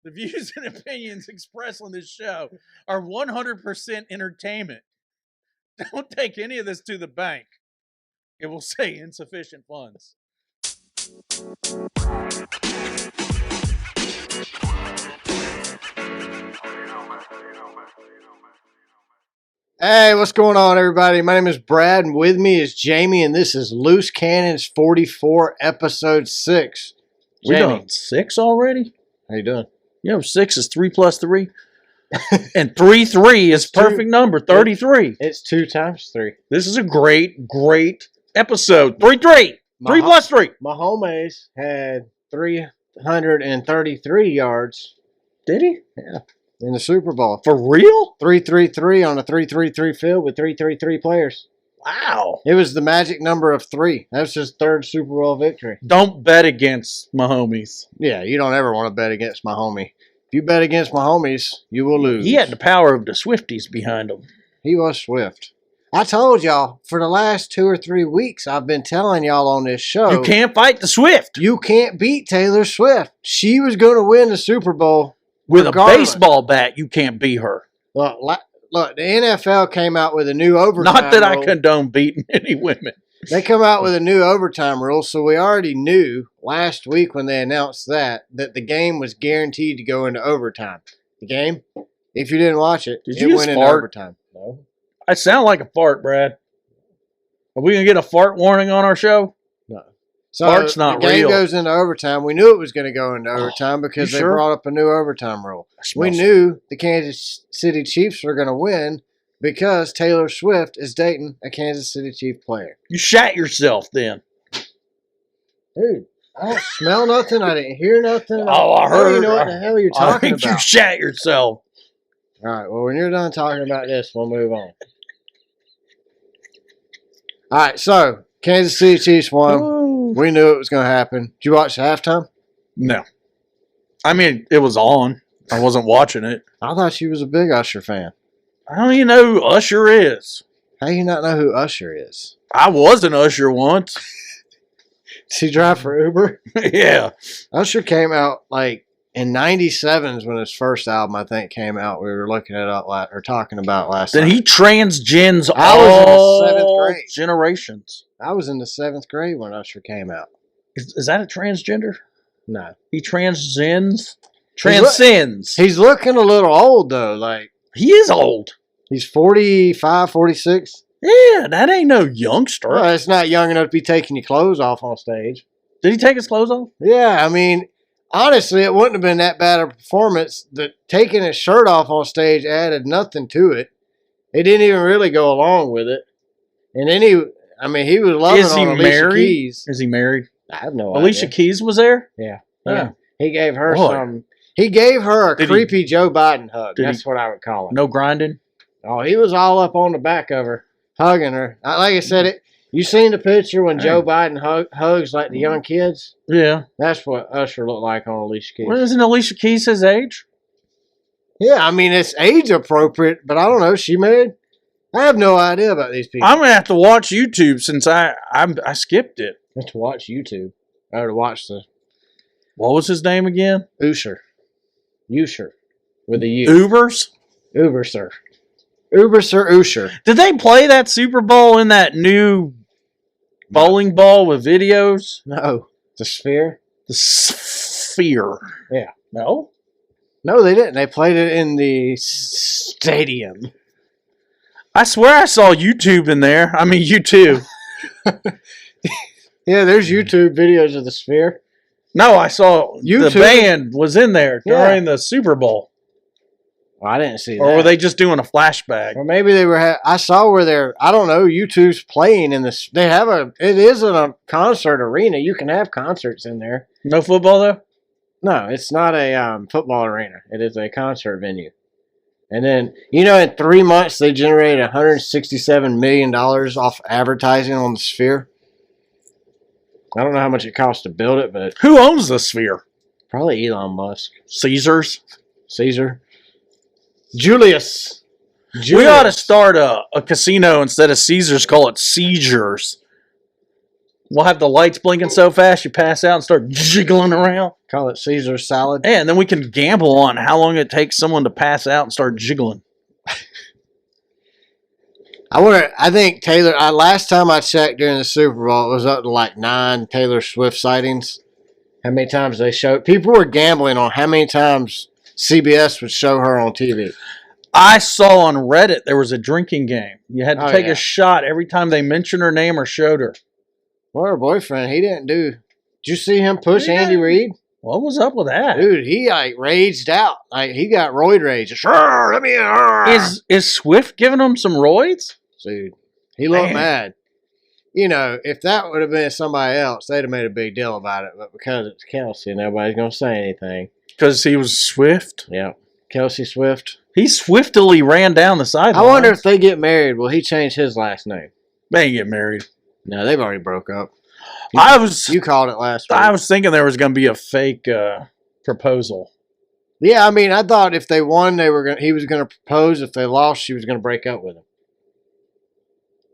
The views and opinions expressed on this show are 100% entertainment. Don't take any of this to the bank. It will say insufficient funds. Hey, what's going on, everybody? My name is Brad, and with me is Jamie, and this is Loose Cannons 44, Episode 6. We Jamie, done 6 already? how you doing? You know, 6 is 3 plus 3. And 3 is perfect number, 33. It's 2 times 3. This is a great episode. 3. 3 plus 3. My homies had 333 yards. Did he? Yeah, in the Super Bowl. For real? 333 on a 333 field with 333 players. Wow. It was the magic number of 3. That's his 3rd Super Bowl victory. Don't bet against my homies. Yeah, you don't ever want to bet against my homie. If you bet against my homies, you will lose. He had the power of the Swifties behind him. He was swift. I told y'all, for the last 2 or 3 weeks, I've been telling y'all on this show. You can't fight the Swift. You can't beat Taylor Swift. She was going to win the Super Bowl. With regardless. a baseball bat, you can't beat her. Look, the NFL came out with a new overtime Not that rule. I condone beating any women. They come out with a new overtime rule, so we already knew last week when they announced that the game was guaranteed to go into overtime. The game, if you didn't watch it, Did it you just went into fart? overtime. No. I sound like a fart, Brad. Are we going to get a fart warning on our show? No. So Fart's not the game real. goes into overtime. We knew it was going to go into overtime because you they sure? brought up a new overtime rule. We Smells- knew the Kansas City Chiefs were going to win because Taylor Swift is dating a Kansas City Chief player. You shat yourself then. Dude, I don't smell nothing. I didn't hear nothing. Oh, I don't heard. even know what the hell you're I talking think you about. shat yourself. All right, well, when you're done talking about this, we'll move on. All right, so Kansas City Chiefs won. Ooh. We knew it was going to happen. Did you watch the halftime? No. I mean, it was on. I wasn't watching it. I thought you was a big Usher fan. I don't even know who Usher is. How do you not know who Usher is? I was an Usher once. Does he drive for Uber? Yeah. Usher came out like in '97 is when his first album, I think, came out. We were looking it up or talking about last Then night. he transgens I was in the all 7th grade. generations. I was in the 7th grade when Usher came out. Is that a transgender? No. He transcends? Transcends. He's looking a little old, though. Like, He is old. he's 45, 46. Yeah, that ain't no youngster. Well, it's not young enough to be taking your clothes off on stage. Did he take his clothes off? Yeah, I mean, honestly, it wouldn't have been that bad a performance. Taking his shirt off on stage added nothing to it. It didn't even really go along with it. And then he was loving Is he on Alicia married? Keys. Is he married? I have no Alicia idea. Keys was there? Yeah. Oh. Yeah. He gave her Boy. some. He gave her a Did he- creepy Joe Biden hug. Did That's what I would call it. No grinding? Oh, he was all up on the back of her, hugging her. Like I said, you seen the picture when Joe Biden hugs like the young kids? Yeah. That's what Usher looked like on Alicia Keys. Well, isn't Alicia Keys his age? Yeah, I mean, it's age appropriate, but I don't know. She married? I have no idea about these people. I'm going to have to watch YouTube since I skipped it. I have to watch YouTube. I have to watch the What was his name again? Usher. Usher. With a U. Ubers? Uber, sir. Uber, sir, Usher. Did they play that Super Bowl in that new bowling ball with videos? No. The Sphere? The Sphere. Yeah. No? No, they didn't. They played it in the stadium. I swear I saw YouTube in there. I mean, you too. Yeah, there's YouTube videos of the Sphere. No, I saw YouTube? the band was in there Yeah. during the Super Bowl. Well, I didn't see that. Or were they just doing a flashback? Or maybe they were. I saw where they're. I don't know. YouTube's playing in this. They have a. It is a concert arena. You can have concerts in there. No football, though? No, it's not a football arena. It is a concert venue. And then, in 3 months, they generated $167 million off advertising on the Sphere. I don't know how much it costs to build it, but Who owns the Sphere? probably Elon Musk. Caesars? Caesar. Julius. We ought to start a casino instead of Caesars, call it Seizures. We'll have the lights blinking so fast you pass out and start jiggling around. Call it Caesar salad. And then we can gamble on how long it takes someone to pass out and start jiggling. I think Taylor, last time I checked during the Super Bowl, it was up to like 9 Taylor Swift sightings. How many times they showed? People were gambling on how many times CBS would show her on TV. I saw on Reddit there was a drinking game. You had to take a shot every time they mentioned her name or showed her. Well, her boyfriend, he didn't do. Did you see him push Andy Reid? What was up with that? Dude, he like raged out. Like he got roid rage. Sure, let me Is Swift giving him some roids? Dude, he looked mad. You know, if that would have been somebody else, they'd have made a big deal about it. But because it's Kelsey, nobody's going to say anything. Because he was Swift? Yeah. Kelsey Swift. He swiftly ran down the sideline. I wonder if they get married, will he change his last name? They ain't get married. No, they've already broke up. You called it last week. I was thinking there was going to be a fake proposal. Yeah, I mean, I thought if they won, he was going to propose. If they lost, she was going to break up with him.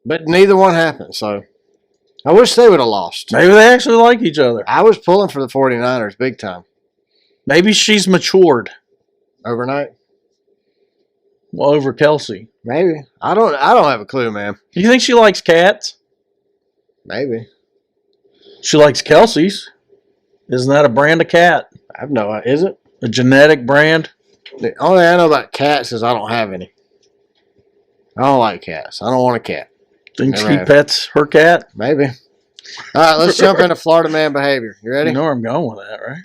But neither one happened, so I wish they would have lost. Maybe they actually like each other. I was pulling for the 49ers big time. Maybe she's matured. Overnight? Well, over Kelsey. Maybe. I don't have a clue, man. You think she likes cats? Maybe. She likes Kelsey's. Isn't that a brand of cat? I have no idea. Is it? A genetic brand? The only thing I know about cats is I don't have any. I don't like cats. I don't want a cat. Think she pets her cat? Maybe. All right, let's jump into Florida man behavior. You ready? You know where I'm going with that, right?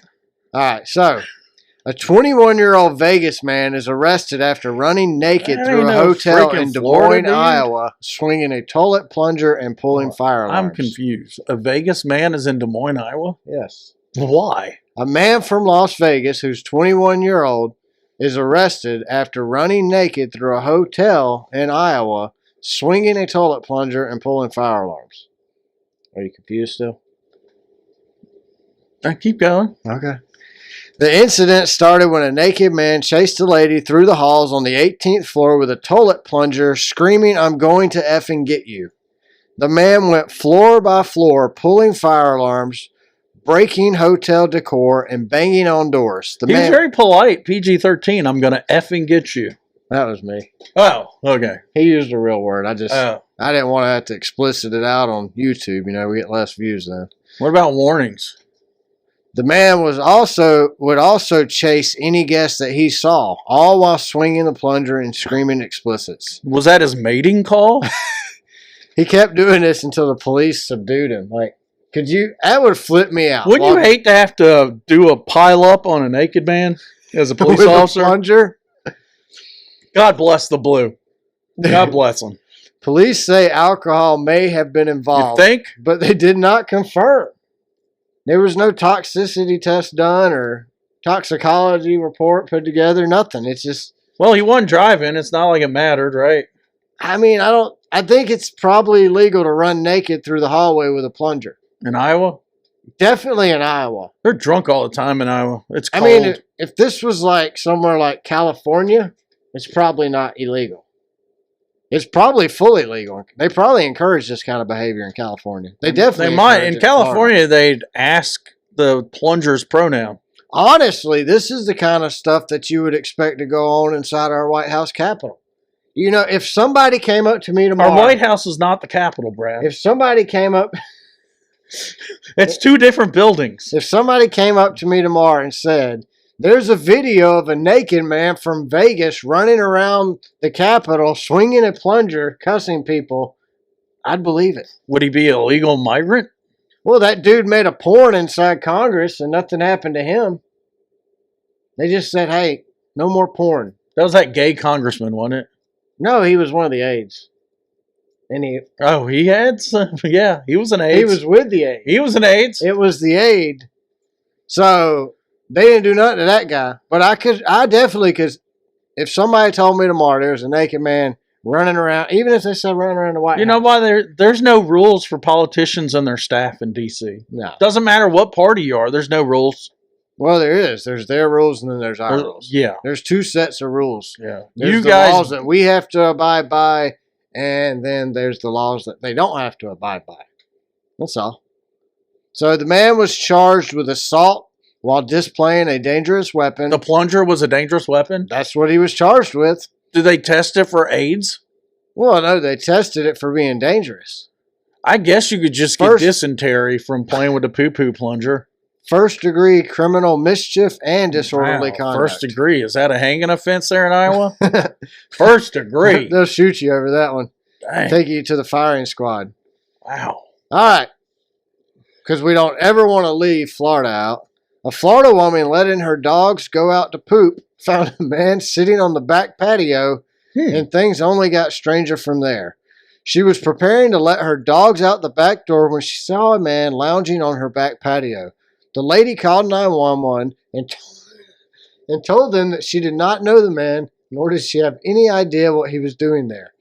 All right, so a 21-year-old Vegas man is arrested after running naked through a hotel in Des Moines, Iowa, swinging a toilet plunger and pulling fire alarms. I'm confused. A Vegas man is in Des Moines, Iowa? Yes. Why? A man from Las Vegas who's 21-year-old is arrested after running naked through a hotel in Iowa, swinging a toilet plunger and pulling fire alarms. Are you confused still? Keep going. Okay. The incident started when a naked man chased a lady through the halls on the 18th floor with a toilet plunger, screaming, "I'm going to effing get you." The man went floor by floor, pulling fire alarms, breaking hotel decor, and banging on doors. He was very polite, PG-13. I'm going to effing get you. That was me. Oh, okay. He used a real word. I didn't want to have to explicit it out on YouTube. You know, we get less views then. What about warnings? The man would also chase any guest that he saw, all while swinging the plunger and screaming explicits. Was that his mating call? He kept doing this until the police subdued him. Like, that would flip me out. Wouldn't you hate to have to do a pile up on a naked man as a police officer? A plunger? God bless the blue. God bless him. Police say alcohol may have been involved. You think? But they did not confirm. There was no toxicity test done or toxicology report put together. Nothing. It's just... Well, he wasn't driving. It's not like it mattered, right? I mean, I think it's probably illegal to run naked through the hallway with a plunger. In Iowa? Definitely in Iowa. They're drunk all the time in Iowa. It's cold. I mean, if this was like somewhere like California, it's probably not illegal. It's probably fully legal. They probably encourage this kind of behavior in California. They might. In California, they'd ask the plunger's pronoun. Honestly, this is the kind of stuff that you would expect to go on inside our White House Capitol. You know, if somebody came up to me tomorrow... Our White House is not the Capitol, Brad. If somebody came up... It's two different buildings. If somebody came up to me tomorrow and said... There's a video of a naked man from Vegas running around the Capitol, swinging a plunger, cussing people. I'd believe it. Would he be a legal migrant? Well, that dude made a porn inside Congress and nothing happened to him. They just said, hey, no more porn. That was that gay congressman, wasn't it? No, he was one of the aides. And he had some? Yeah, he was an aides. He was with the aides. He was an aides. It was the aide. So... They didn't do nothing to that guy. But I definitely could, if somebody told me tomorrow there was a naked man running around, even if they said running around the White House. You know why? There's no rules for politicians and their staff in D.C. No. Doesn't matter what party you are. There's no rules. Well, there is. There's their rules and then there's our rules. Yeah. There's two sets of rules. Yeah. There's the laws that we have to abide by, and then there's the laws that they don't have to abide by. That's all. So the man was charged with assault while displaying a dangerous weapon. The plunger was a dangerous weapon? That's what he was charged with. Did they test it for AIDS? Well, no, they tested it for being dangerous. I guess you could just get dysentery from playing with the poo-poo plunger. First-degree criminal mischief and disorderly conduct. First degree. Is that a hanging offense there in Iowa? First degree. They'll shoot you over that one. Dang. Take you to the firing squad. Wow. All right. Because we don't ever want to leave Florida out. A Florida woman letting her dogs go out to poop found a man sitting on the back patio, and things only got stranger from there. She was preparing to let her dogs out the back door when she saw a man lounging on her back patio. The lady called 911 and told them that she did not know the man, nor did she have any idea what he was doing there.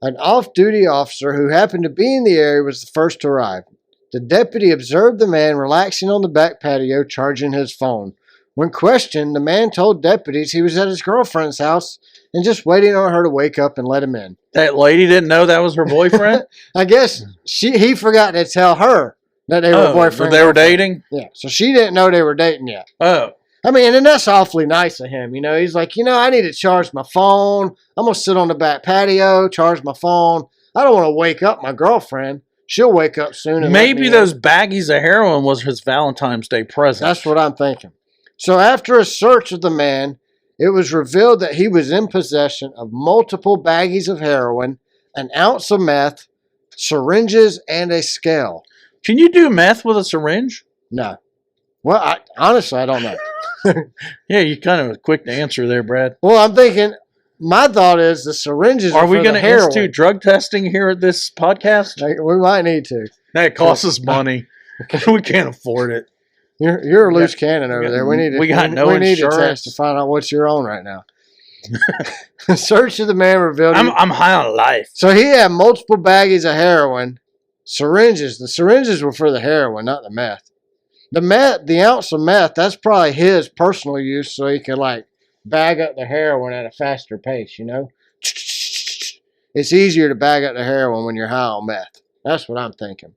An off-duty officer who happened to be in the area was the first to arrive. The deputy observed the man relaxing on the back patio, charging his phone. When questioned, the man told deputies he was at his girlfriend's house and just waiting on her to wake up and let him in. That lady didn't know that was her boyfriend? I guess he forgot to tell her that they were boyfriend. They were dating? Yeah, so she didn't know they were dating yet. Oh. I mean, and that's awfully nice of him. You know, he's like, I need to charge my phone. I'm going to sit on the back patio, charge my phone. I don't want to wake up my girlfriend. She'll wake up soon. And maybe those baggies of heroin was his Valentine's Day present. That's what I'm thinking. So after a search of the man, it was revealed that he was in possession of multiple baggies of heroin, an ounce of meth, syringes, and a scale. Can you do meth with a syringe? No. Well, honestly, I don't know. Yeah, you kind of quick to answer there, Brad. Well, I'm thinking, my thought is the syringes are we going to institute drug testing here at this podcast? We might need to. That costs us money. We can't afford it. You're a loose cannon over there. We need to test to find out what you're on right now. The search of the man revealed I'm high on life. So he had multiple baggies of heroin, syringes. The syringes were for the heroin, not the meth. The ounce of meth, that's probably his personal use, so he could bag up the heroin at a faster pace, It's easier to bag up the heroin when you're high on meth. That's what I'm thinking.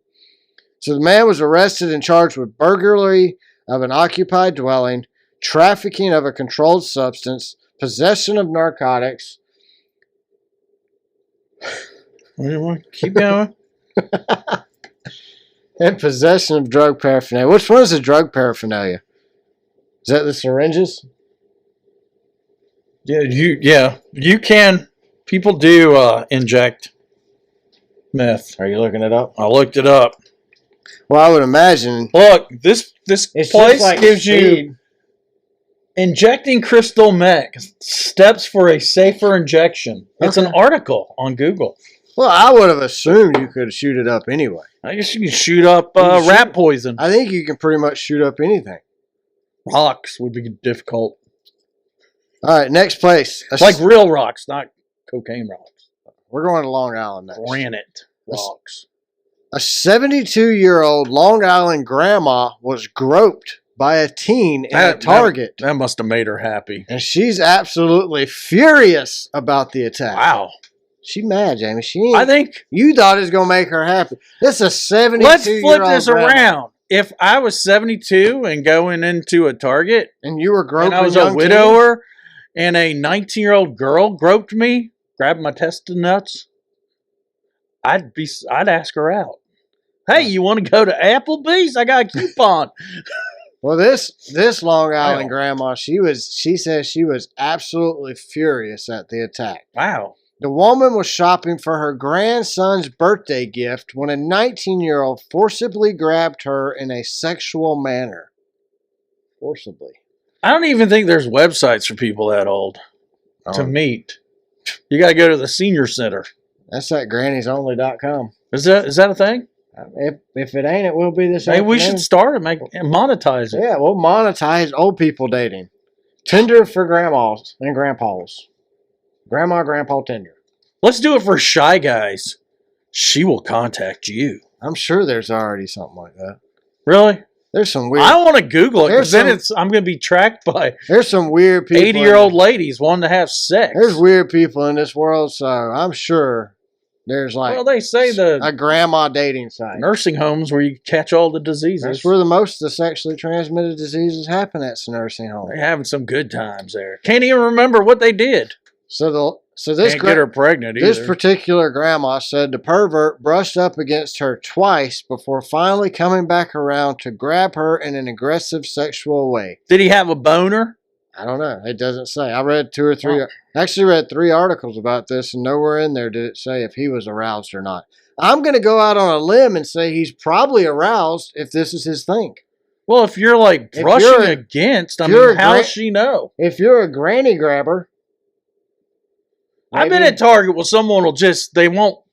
So the man was arrested and charged with burglary of an occupied dwelling, trafficking of a controlled substance, possession of narcotics. Keep going. And possession of drug paraphernalia. Which one is the drug paraphernalia? Is that the syringes? Yeah, you can. People do inject meth. Are you looking it up? I looked it up. Well, I would imagine. Look, this place gives you injecting crystal meth, steps for a safer injection. It's an article on Google. Well, I would have assumed you could shoot it up anyway. I guess you can shoot up rat poison. I think you can pretty much shoot up anything. Rocks would be difficult. All right, next place. Like real rocks, not cocaine rocks. We're going to Long Island next. Granite rocks. A 72-year-old Long Island grandma was groped by a teen in a Target. That must have made her happy. And she's absolutely furious about the attack. Wow. She mad, Jamie. She ain't. I think you thought it was going to make her happy. This is a 72-year-old Let's flip this around. If I was 72 and going into a Target, and you were groping, and I was a widower, and a 19-year-old girl groped me, grabbed my tested nuts, I'd ask her out. Hey, you want to go to Applebee's? I got a coupon. Well, this Long Island grandma, she says she was absolutely furious at the attack. Wow. The woman was shopping for her grandson's birthday gift when a 19-year-old forcibly grabbed her in a sexual manner. Forcibly. I don't even think there's websites for people that old to meet. You got to go to the senior center. That's at granniesonly.com. Is that a thing? If it ain't, it will be this afternoon. Maybe we should start and monetize it. Yeah, we'll monetize old people dating. Tinder for grandmas and grandpas. Grandma, grandpa, Tinder. Let's do it for Shy Guys. She will contact you. I'm sure there's already something like that. Really? There's some weird. I want to Google it because then I'm going to be tracked by. There's some weird people. 80-year-old ladies wanting to have sex. There's weird people in this world, so I'm sure There's like Well, they say a grandma dating site. nursing homes where you catch all the diseases. That's where the most of the sexually transmitted diseases happen at the nursing home. They're having some good times there. Can't even remember what they did. So this Can't get her pregnant either. This particular grandma said the pervert brushed up against her twice before finally coming back around to grab her in an aggressive sexual way. Did he have a boner? I don't know. It doesn't say. I read 2 or 3. Actually read 3 articles about this, and nowhere in there did it say if he was aroused or not. I'm going to go out on a limb and say he's probably aroused if this is his thing. Well, if you're like brushing against, I mean, how does she know? If you're a granny grabber. I've been at Target where someone will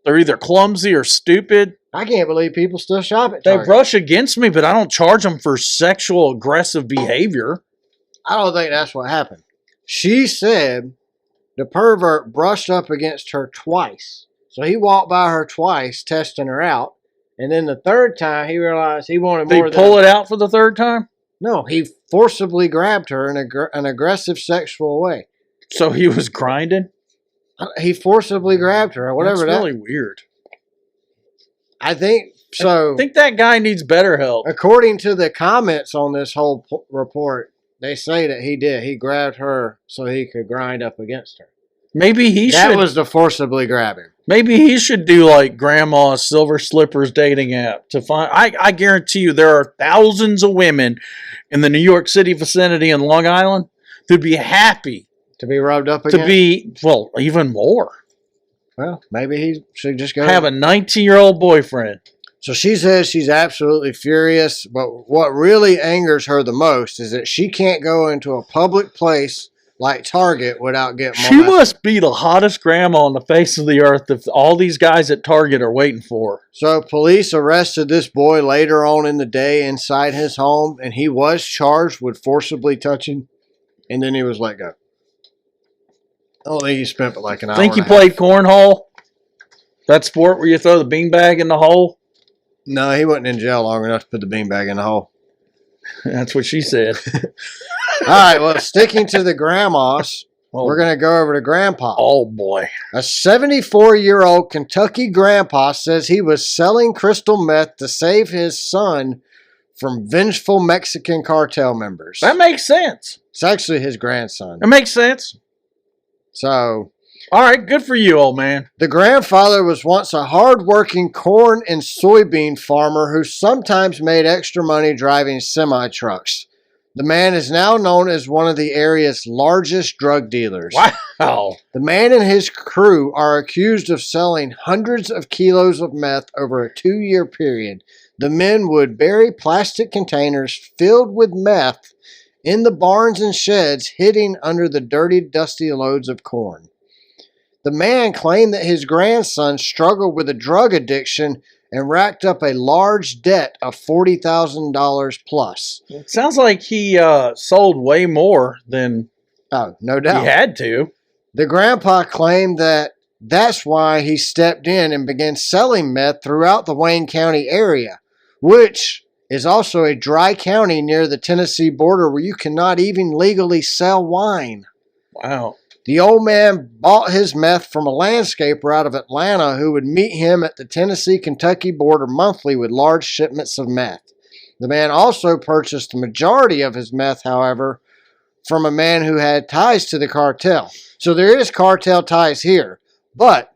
they're either clumsy or stupid. I can't believe people still shop at Target. They brush against me, but I don't charge them for sexual aggressive behavior. I don't think that's what happened. She said the pervert brushed up against her twice. So he walked by her twice, testing her out. And then the third time, he realized he wanted more than... Did he pull it out for the third time? No, he forcibly grabbed her in an aggressive sexual way. So he was grinding? He forcibly grabbed her, or whatever. That's really weird. I think so. I think that guy needs better help. According to the comments on this whole report, they say that he did. He grabbed her so he could grind up against her. Maybe he should. That was the forcibly grabbing. Maybe he should do like Grandma's Silver Slippers dating app to find. I guarantee you there are thousands of women in the New York City vicinity and Long Island who'd be happy to be rubbed up against. To be, well, even more. Well, maybe he should just go have a 19-year-old boyfriend. So she says she's absolutely furious, but what really angers her the most is that she can't go into a public place like Target without getting molested. She must be the hottest grandma on the face of the earth if all these guys at Target are waiting for her. So police arrested this boy later on in the day inside his home, and he was charged with forcibly touching, and then he was let go. I don't think he spent but like an hour. Think you played cornhole? That sport where you throw the beanbag in the hole? No, he wasn't in jail long enough to put the beanbag in the hole. That's what she said. All right, well, sticking to the grandmas, we're going to go over to Grandpa. Oh, boy. A 74-year-old Kentucky grandpa says he was selling crystal meth to save his son from vengeful Mexican cartel members. That makes sense. It's actually his grandson. It makes sense. So... all right, good for you, old man. The grandfather was once a hard-working corn and soybean farmer who sometimes made extra money driving semi-trucks. The man is now known as one of the area's largest drug dealers. Wow. The man and his crew are accused of selling hundreds of kilos of meth over a 2-year period. The men would bury plastic containers filled with meth in the barns and sheds, hidden under the dirty, dusty loads of corn. The man claimed that his grandson struggled with a drug addiction and racked up a large debt of $40,000 plus. It sounds like he sold way more than no doubt he had to. The grandpa claimed that that's why he stepped in and began selling meth throughout the Wayne County area, which is also a dry county near the Tennessee border where you cannot even legally sell wine. Wow. The old man bought his meth from a landscaper out of Atlanta who would meet him at the Tennessee-Kentucky border monthly with large shipments of meth. The man also purchased the majority of his meth, however, from a man who had ties to the cartel. So there is cartel ties here, but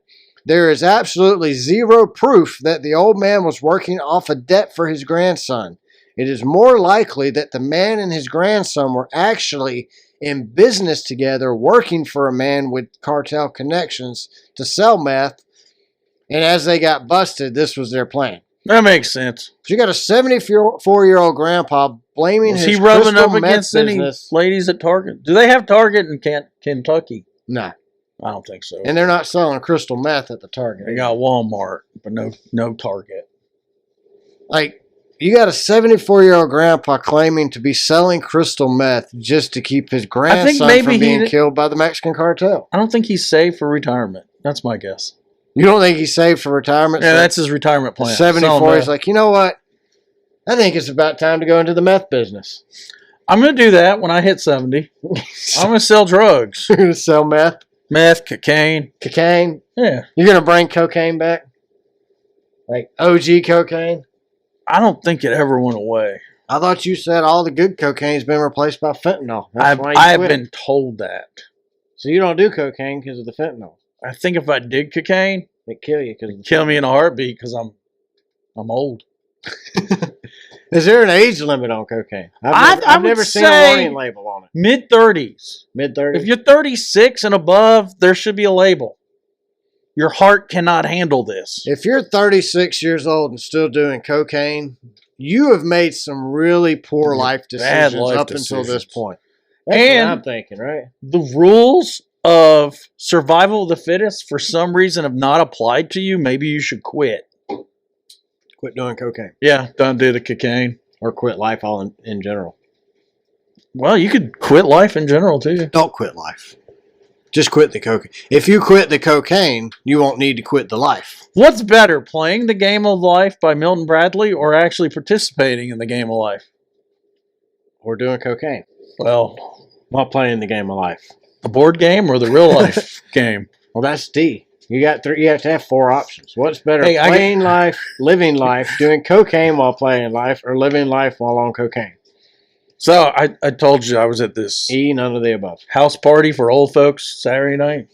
there is absolutely zero proof that the old man was working off a debt for his grandson. It is more likely that the man and his grandson were actually in business together, working for a man with cartel connections to sell meth, and as they got busted, this was their plan. That makes sense. So you got a 74-year-old grandpa blaming was his he rubbing crystal up meth against any business. ladies at Target? Do they have Target in Kentucky? No. I don't think so. And they're not selling crystal meth at the Target. They got Walmart, but no Target. Like, you got a 74-year-old grandpa claiming to be selling crystal meth just to keep his grandson from being killed by the Mexican cartel. I don't think he's saved for retirement. That's my guess. You don't think he's saved for retirement? Yeah, that's his retirement plan. 74, he's like, you know what? I think it's about time to go into the meth business. I'm going to do that when I hit 70. I'm going to sell drugs. You're going to sell meth? Meth, cocaine. Cocaine. Yeah. You're gonna bring cocaine back, like OG cocaine. I don't think it ever went away. I thought you said all the good cocaine's been replaced by fentanyl. That's why you I've quit. been told that. So you don't do cocaine because of the fentanyl. I think if I did cocaine, It kill you because it'd kill me in a heartbeat because I'm old. Is there an age limit on cocaine? I've never seen a warning label on it. Mid-30s. Mid-30s? If you're 36 and above, there should be a label. Your heart cannot handle this. If you're 36 years old and still doing cocaine, you have made some really poor life decisions until this point. That's what I'm thinking, right? The rules of survival of the fittest, for some reason, have not applied to you. Maybe you should quit. Quit doing cocaine. Yeah, don't do the cocaine. Or quit life all in general. Well, you could quit life in general, too. Don't quit life. Just quit the cocaine. If you quit the cocaine, you won't need to quit the life. What's better, playing the game of life by Milton Bradley or actually participating in the game of life? Or doing cocaine. Well, not playing the game of life. The board game or the real life game? Well, that's D. You got three. You have to have four options. What's better, playing life, living life, doing cocaine while playing life, or living life while on cocaine? So I told you I was at this none of the above house party for old folks Saturday night.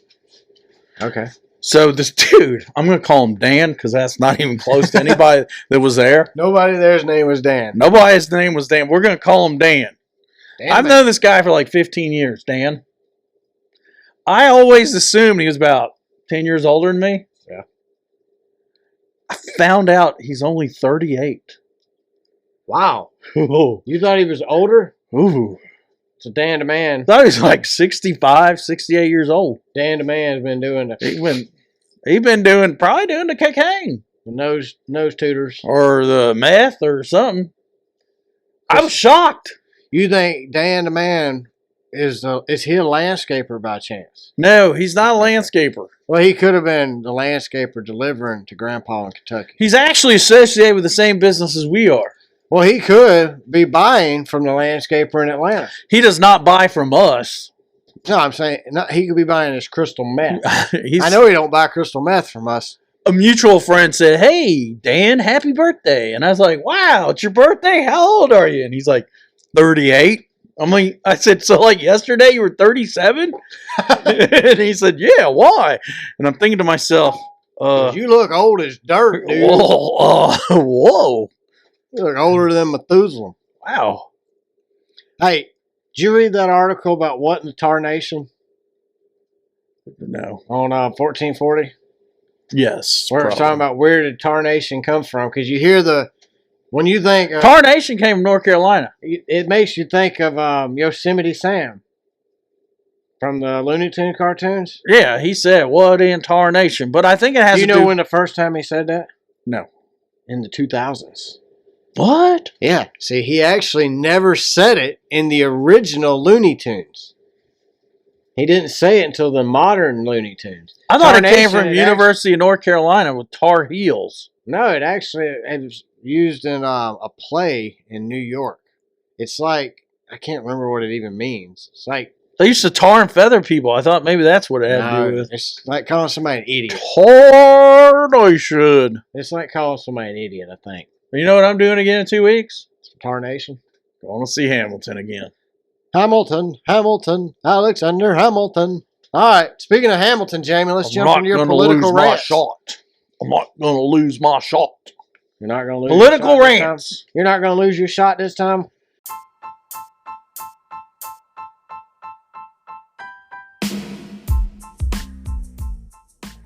Okay. So this dude, I'm going to call him Dan because that's not even close to anybody that was there. Nobody there's name was Dan. Nobody's name was Dan. We're going to call him Dan. I've known this guy for like 15 years, Dan. I always assumed he was about 10 years older than me. Yeah. I found out he's only 38. Wow. Ooh. You thought he was older? Ooh. So Dan the man. I thought he was like 65, 68 years old. Dan the man has been doing probably doing the cocaine. The nose tutors. Or the meth or something. I was shocked. You think Dan the man is he a landscaper by chance? No, he's not a landscaper. Well, he could have been the landscaper delivering to Grandpa in Kentucky. He's actually associated with the same business as we are. Well, he could be buying from the landscaper in Atlanta. He does not buy from us. No, I'm saying he could be buying his crystal meth. I know he don't buy crystal meth from us. A mutual friend said, "Hey, Dan, happy birthday." And I was like, "Wow, it's your birthday? How old are you?" And he's like, 38. I said, "So like yesterday you were 37? And he said, "Yeah, why?" And I'm thinking to myself, you look old as dirt, dude. Whoa. You look older than Methuselah. Wow. Hey, did you read that article about what in the Tarnation? No. On 1440? Yes. Where it's talking about where did Tarnation come from? Because you hear when you think... Tarnation came from North Carolina. It makes you think of Yosemite Sam from the Looney Tunes cartoons. Yeah, he said, "What in Tarnation?" But I think it has Do you know when the first time he said that? No. In the 2000s. What? Yeah. See, he actually never said it in the original Looney Tunes. He didn't say it until the modern Looney Tunes. I thought it came from University of North Carolina with Tar Heels. No, it was used in a play in New York. It's like, I can't remember what it even means. It's like... They used to tar and feather people. I thought maybe that's what it had to do with. It's like calling somebody an idiot. Tarnation. It's like calling somebody an idiot, I think. You know what I'm doing again in 2 weeks? Tarnation. Going to see Hamilton again. Hamilton, Alexander Hamilton. All right. Speaking of Hamilton, Jamie, let's jump into your political rant. I'm not going to lose my shot. You're not going to lose political rants. You're not going to lose your shot this time?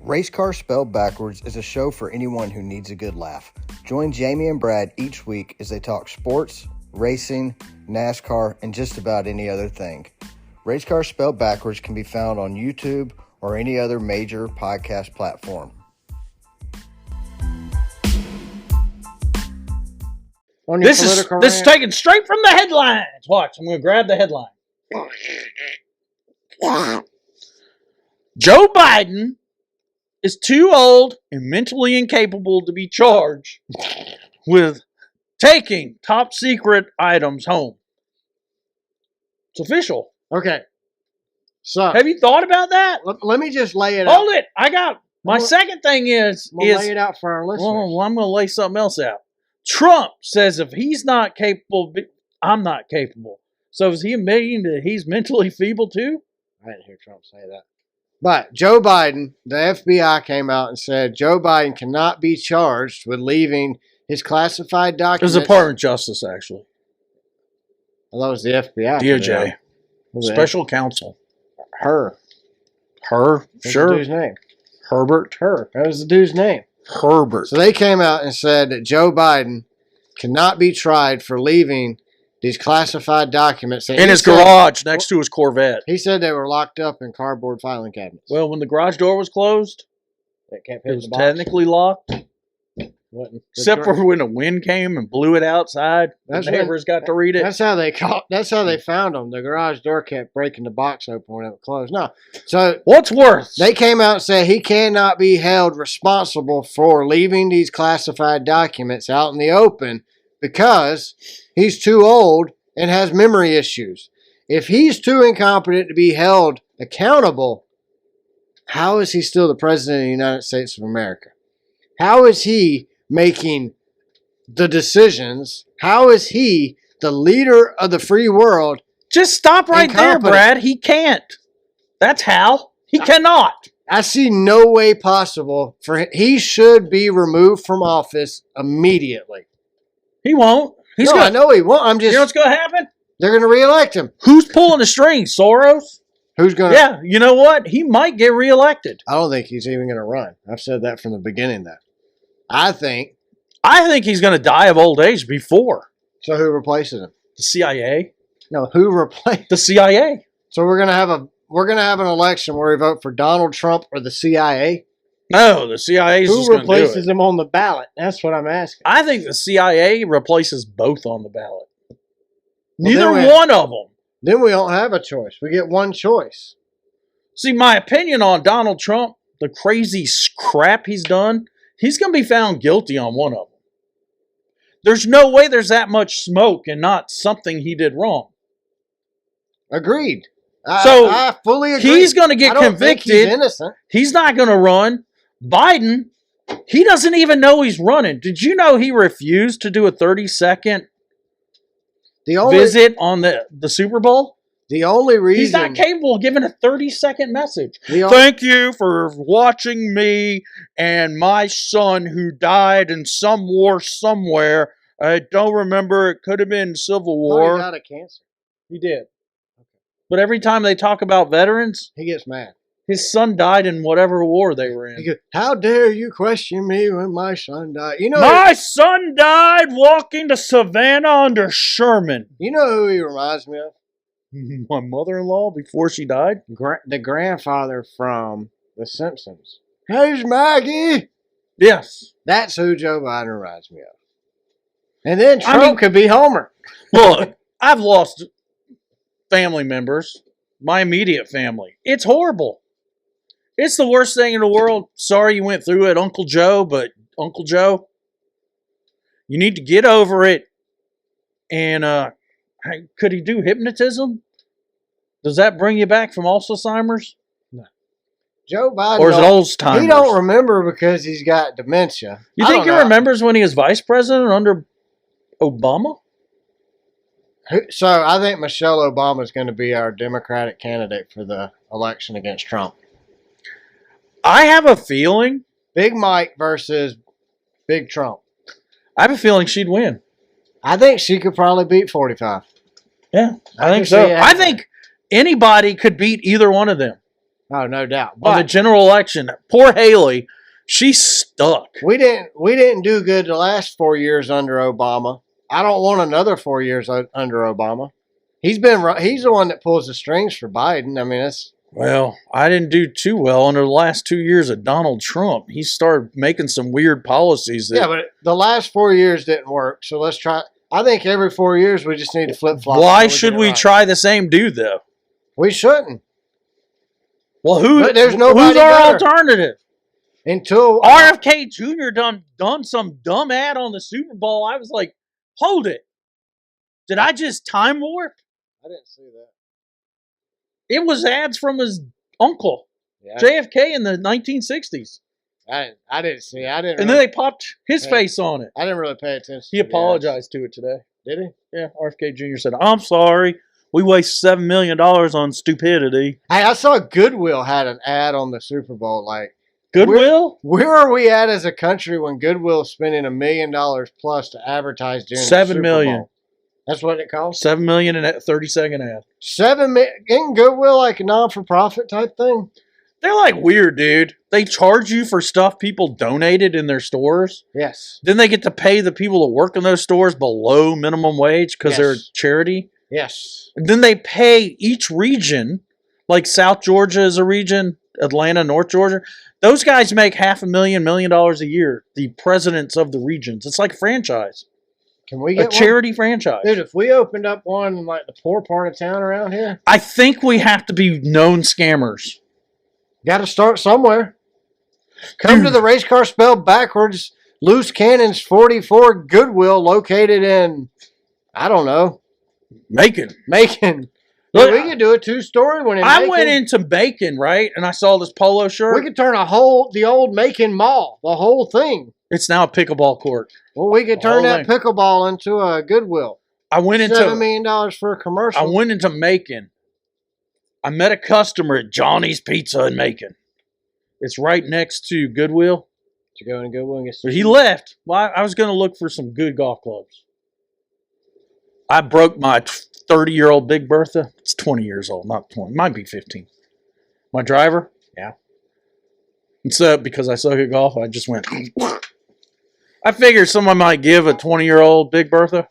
Race Car Spelled Backwards is a show for anyone who needs a good laugh. Join Jamie and Brad each week as they talk sports, racing, NASCAR, and just about any other thing. Race Car Spelled Backwards can be found on YouTube or any other major podcast platform. This is taken straight from the headlines. Watch, I'm going to grab the headline. Joe Biden is too old and mentally incapable to be charged with taking top secret items home. It's official. Okay. So Have you thought about that? let me just lay it out. Hold it. I got my second thing is lay it out for our listeners. well, I'm going to lay something else out. Trump says if he's not capable, I'm not capable. So is he admitting that he's mentally feeble too? I didn't hear Trump say that. But Joe Biden, the FBI came out and said Joe Biden cannot be charged with leaving his classified documents. It was the Department of Justice, actually. Well, that was the FBI. DOJ. Special counsel. Her. Sure. The dude's name. Herbert. That was the dude's name. Herbert. So they came out and said that Joe Biden cannot be tried for leaving these classified documents in his garage next to his Corvette. He said they were locked up in cardboard filing cabinets. Well, when the garage door was closed, it was technically locked. Except for when the wind came and blew it outside. The neighbors got to read it. That's how they found them. The garage door kept breaking the box open when it was closed. No. So what's worse? They came out and said he cannot be held responsible for leaving these classified documents out in the open because he's too old and has memory issues. If he's too incompetent to be held accountable, how is he still the president of the United States of America? How is he making the decisions? How is he the leader of the free world? Just stop right there, Brad. He can't. That's how. He cannot. I see no way possible for him. He should be removed from office immediately. He won't. I know he won't. I'm just. You know what's going to happen? They're going to reelect him. Who's pulling the strings? Soros? Who's going to? Yeah, you know what? He might get reelected. I don't think he's even going to run. I've said that from the beginning. I think he's going to die of old age before. So who replaces him? The CIA. No, who replaced the CIA? So we're going to have an election where we vote for Donald Trump or the CIA. No, the CIA is who replaces him on the ballot. That's what I'm asking. I think the CIA replaces both on the ballot. Neither one of them. Then we don't have a choice. We get one choice. See, my opinion on Donald Trump, the crazy crap he's done, he's going to be found guilty on one of them. There's no way there's that much smoke and not something he did wrong. Agreed. So I fully agree. He's going to get convicted. He's innocent. He's not going to run. Biden, he doesn't even know he's running. Did you know he refused to do a 30-second visit on the Super Bowl? The only reason he's not capable of giving a 30-second message. Thank you for watching me and my son who died in some war somewhere. I don't remember. It could have been Civil War. He died of cancer. He did. But every time they talk about veterans, he gets mad. His son died in whatever war they were in. He goes, how dare you question me when my son died? You know, my son died walking to Savannah under Sherman. You know who he reminds me of? My mother-in-law before she died? The grandfather from The Simpsons. Here's Maggie. Yes. That's who Joe Biden reminds me of. And then Trump could be Homer. Look, I've lost family members. My immediate family. It's horrible. It's the worst thing in the world. Sorry you went through it, Uncle Joe, but Uncle Joe, you need to get over it. And could he do hypnotism? Does that bring you back from Alzheimer's? No. Joe Biden. Or is it Alzheimer's? He don't remember because he's got dementia. You think he remembers when he was vice president under Obama? So I think Michelle Obama is going to be our Democratic candidate for the election against Trump. I have a feeling. Big Mike versus Big Trump. I have a feeling she'd win. I think she could probably beat 45. Yeah, I think so. I think anybody could beat either one of them. Oh, no doubt. But on the general election, poor Haley, she's stuck. We didn't do good the last 4 years under Obama. I don't want another 4 years under Obama. He's the one that pulls the strings for Biden. I mean, that's. Well, I didn't do too well under the last 2 years of Donald Trump. He started making some weird policies. Yeah, but the last 4 years didn't work. So let's try. I think every 4 years we just need to flip-flop. Why should we try the same dude, though? We shouldn't. Well, there's nobody who's our better. alternative? Until RFK Jr. done some dumb ad on the Super Bowl. I was like, hold it. Did I just time warp? I didn't see that. It was ads from his uncle, Yeah, JFK, in the 1960s. I didn't see. I didn't. And really, then they popped his Yeah. face on it. I didn't really pay attention. He to the ads. apologized to it today. Did he? Yeah, RFK Jr. said, I'm sorry. We waste $7 million on stupidity. Hey, I saw Goodwill had an ad on the Super Bowl. Like, Goodwill? where are we at as a country when Goodwill's spending $1 million plus to advertise during the $7 Super million. Bowl? That's what it costs? $7 million in a 30-second ad. Isn't Goodwill like a non-for-profit type thing? They're like weird, dude. They charge you for stuff people donated in their stores. Yes. Then they get to pay the people that work in those stores below minimum wage because they're a charity. Yes. And then they pay each region, like South Georgia is a region, Atlanta, North Georgia. Those guys make $500,000, $1 million a year. The presidents of the regions. It's like a franchise. Can we A get charity franchise. one? Dude, if we opened up one in like the poor part of town around here, I think we have to be known scammers. got to start somewhere. Come to the race car spelled backwards, Loose Cannons 44 Goodwill, located in, I don't know, Macon. Macon. Look, we could do a 2-story one in I Macon. went into Macon, right? And I saw this polo shirt. We could turn the old Macon Mall, the whole thing. It's now a pickleball court. Well, we could turn that pickleball into a Goodwill. I went into $7 million for a commercial. I went into Macon. I met a customer at Johnny's Pizza in Macon. It's right next to Goodwill. Did you go in Goodwill and get But he left. Well, I was going to look for some good golf clubs. I broke my 30-year-old Big Bertha. It's 20 years old, not 20. Might be 15. My driver. Yeah. And so, because I suck at golf, I just went. I figured someone might give a 20-year-old Big Bertha.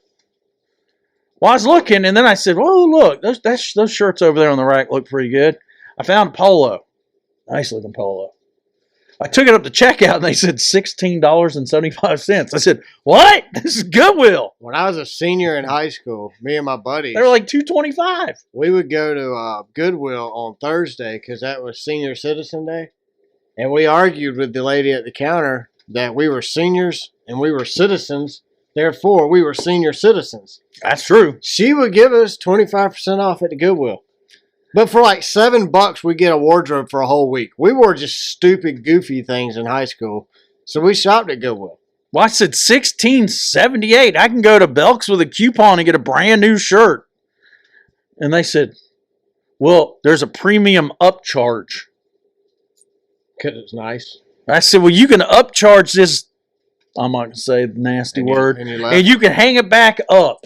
Well, I was looking, and then I said, "Oh, look, those shirts over there on the rack look pretty good." I found a polo, nice looking polo. I took it up to checkout, and they said $16.75. I said, "What? This is Goodwill." When I was a senior in high school, me and my buddies, They were like $2.25. we would go to Goodwill on Thursday because that was Senior Citizen Day, and we argued with the lady at the counter that we were seniors and we were citizens. Therefore, we were senior citizens. That's true. She would give us 25% off at the Goodwill. But for like $7, we get a wardrobe for a whole week. We wore just stupid, goofy things in high school. So we shopped at Goodwill. Well, I said $16.78. I can go to Belk's with a coupon and get a brand new shirt. And they said, well, there's a premium upcharge. Because it's nice. I said, well, you can upcharge this. I'm not going to say the nasty word. And you can hang it back up.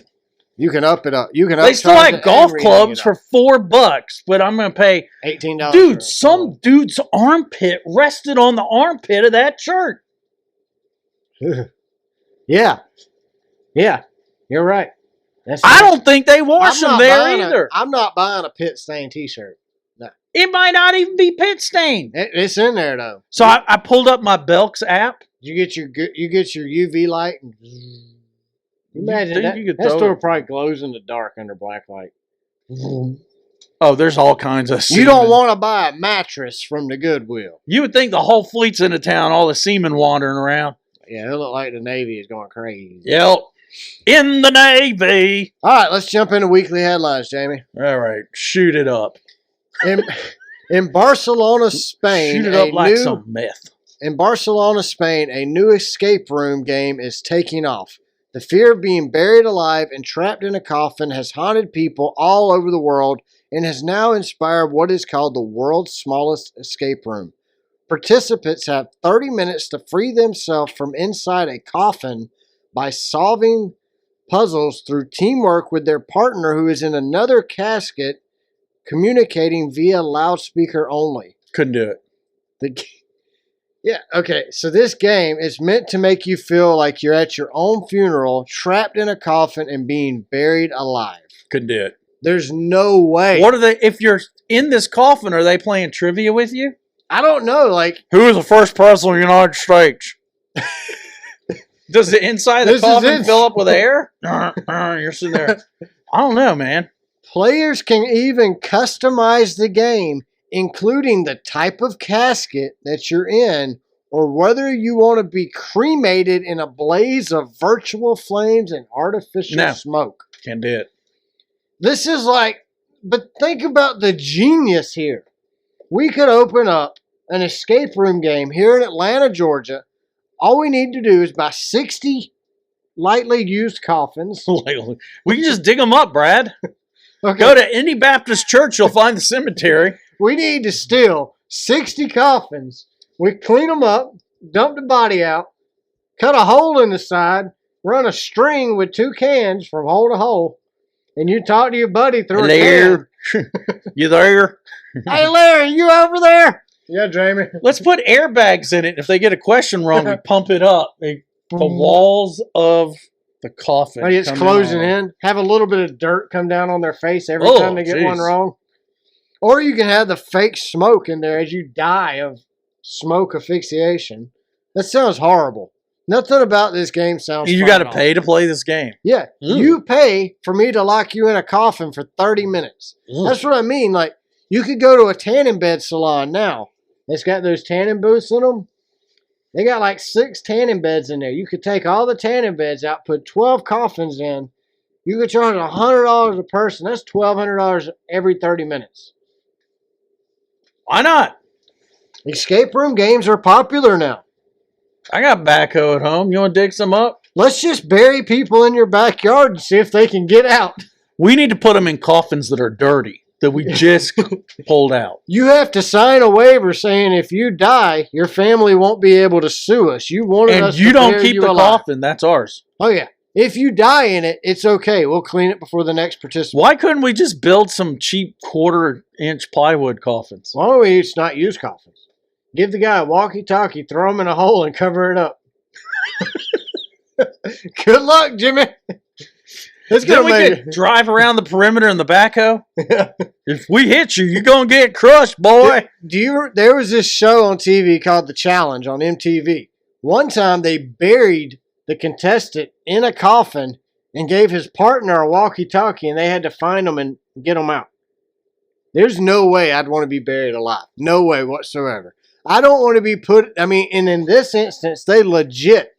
You can up it up. You can. They still have golf clubs for $4, but I'm going to pay $18. Dude, some dude's armpit rested on the armpit of that shirt. Yeah. Yeah. You're right. I don't think they wash them there either. I'm not buying a pit stain t-shirt. No. It might not even be pit stained. It's in there though. So I pulled up my Belk's app. You get your UV light. And imagine that store probably glows in the dark under black light. Oh, there's all kinds of semen. You don't want to buy a mattress from the Goodwill. You would think the whole fleet's into town, all the semen wandering around. Yeah, it look like the Navy is going crazy. Yep. In the Navy. All right, let's jump into weekly headlines, Jamie. All right, shoot it up. In Barcelona, Spain, shoot it up like some meth. In Barcelona, Spain, a new escape room game is taking off. The fear of being buried alive and trapped in a coffin has haunted people all over the world and has now inspired what is called the world's smallest escape room. Participants have 30 minutes to free themselves from inside a coffin by solving puzzles through teamwork with their partner who is in another casket, communicating via loudspeaker only. Couldn't do it. Yeah, okay, so this game is meant to make you feel like you're at your own funeral, trapped in a coffin and being buried alive. Couldn't do it. There's no way. What are they, if you're in this coffin, are they playing trivia with you? I don't know, like... Who was the first president of the United States? Does the inside of the coffin fill up with air? You're sitting there. I don't know, man. Players can even customize the game, including the type of casket that you're in, or whether you want to be cremated in a blaze of virtual flames and artificial smoke. Can't do it. This is like But think about the genius here. We could open up an escape room game here in Atlanta, Georgia. All we need to do is buy 60 lightly used coffins. We can just dig them up, Brad. Okay. Go to any Baptist church, you'll find the cemetery. We need to steal 60 coffins. We clean them up, dump the body out, cut a hole in the side, run a string with 2 cans from hole to hole, and you talk to your buddy through a can. You there? Hey, Larry, you over there? Yeah, Jamie. Let's put airbags in it. If they get a question wrong, we pump it up. The walls of the coffin. Hey, it's closing in. Have a little bit of dirt come down on their face every time they get one wrong. Or you can have the fake smoke in there as you die of smoke asphyxiation. That sounds horrible. Nothing about this game sounds You got to pay to play this game. Yeah. Ooh. You pay for me to lock you in a coffin for 30 minutes. Ooh. That's what I mean. Like, you could go to a tanning bed salon now. It's got those tanning booths in them. They got like 6 tanning beds in there. You could take all the tanning beds out, put 12 coffins in. You could charge $100 a person. That's $1,200 every 30 minutes. Why not? Escape room games are popular now. I got backhoe at home. You want to dig some up? Let's just bury people in your backyard and see if they can get out. We need to put them in coffins that are dirty, that we just pulled out. You have to sign a waiver saying if you die, your family won't be able to sue us. You wanted us to bury you alive. And you don't keep the coffin. That's ours. Oh, yeah. If you die in it, it's okay. We'll clean it before the next participant. Why couldn't we just build some cheap 1/4-inch plywood coffins? Why don't we just not use coffins? Give the guy a walkie-talkie, throw him in a hole, and cover it up. Good luck, Jimmy. Then we could drive around the perimeter in the backhoe. If we hit you, you're going to get crushed, boy. There was this show on TV called The Challenge on MTV. One time they buried the contestant in a coffin and gave his partner a walkie-talkie, and they had to find him and get him out. There's no way I'd want to be buried alive. No way whatsoever. I don't want to be and in this instance, they legit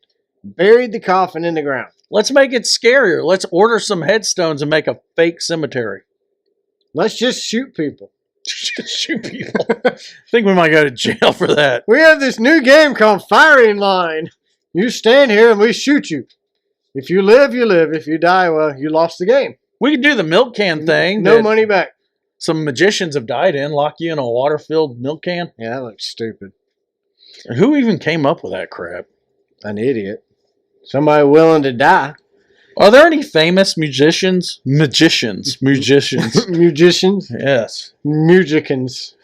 buried the coffin in the ground. Let's make it scarier. Let's order some headstones and make a fake cemetery. Let's just shoot people. Shoot people. I think we might go to jail for that. We have this new game called Firing Line. You stand here and we shoot you. If you live, you live. If you die, well, you lost the game. We could do the milk can thing. No money back. Some magicians have died in. Lock you in a water-filled milk can. Yeah, that looks stupid. Who even came up with that crap? An idiot. Somebody willing to die. Are there any famous musicians? Magicians. Musicians? Yes. Musicians.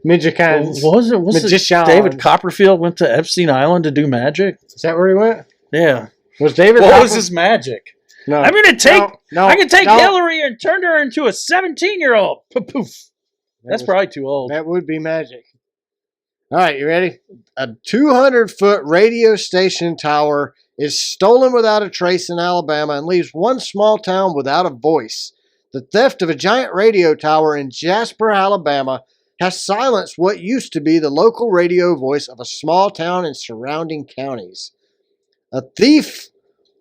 Magicians. What was it? Magicians. David Copperfield went to Epstein Island to do magic? Is that where he went? Yeah. Was David What was his magic? No. I'm going to take Hillary and turn her into a 17-year-old. Poof. That's probably too old. That would be magic. All right, you ready? A 200-foot radio station tower is stolen without a trace in Alabama and leaves one small town without a voice. The theft of a giant radio tower in Jasper, Alabama has silenced what used to be the local radio voice of a small town and surrounding counties. A thief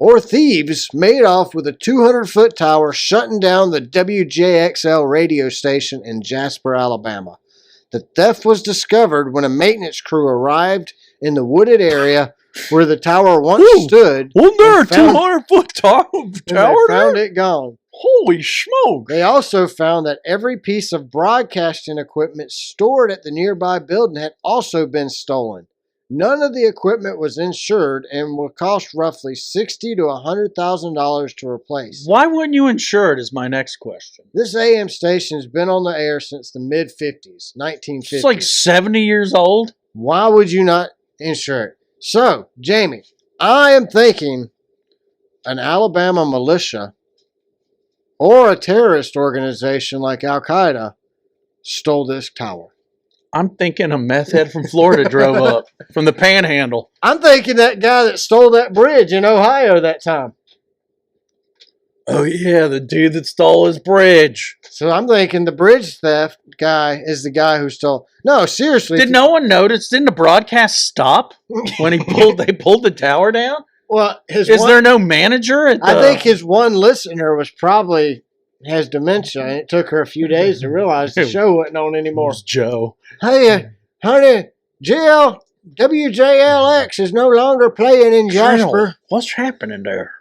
or thieves made off with a 200-foot tower, shutting down the WJXL radio station in Jasper, Alabama. The theft was discovered when a maintenance crew arrived in the wooded area where the tower once stood. Wasn't there a 200-foot tower? They found it gone. Holy smoke. They also found that every piece of broadcasting equipment stored at the nearby building had also been stolen. None of the equipment was insured and will cost roughly $60,000 to $100,000 to replace. Why wouldn't you insure it is my next question. This AM station has been on the air since the mid-50s, 1950s. It's like 70 years old. Why would you not insure it? So, Jamie, I am thinking an Alabama militia or a terrorist organization like Al-Qaeda stole this tower. I'm thinking a meth head from Florida drove up from the Panhandle. I'm thinking that guy that stole that bridge in Ohio that time. Oh, yeah, the dude that stole his bridge. So I'm thinking the bridge theft guy is the guy who stole. No, seriously. Did no one notice? Didn't the broadcast stop when they pulled the tower down? Well, is there no manager? I think his one listener was probably has dementia, and it took her a few days to realize the show wasn't on It anymore. was Joe. Hey, honey, WJLX is no longer playing in Jasper. What's happening there?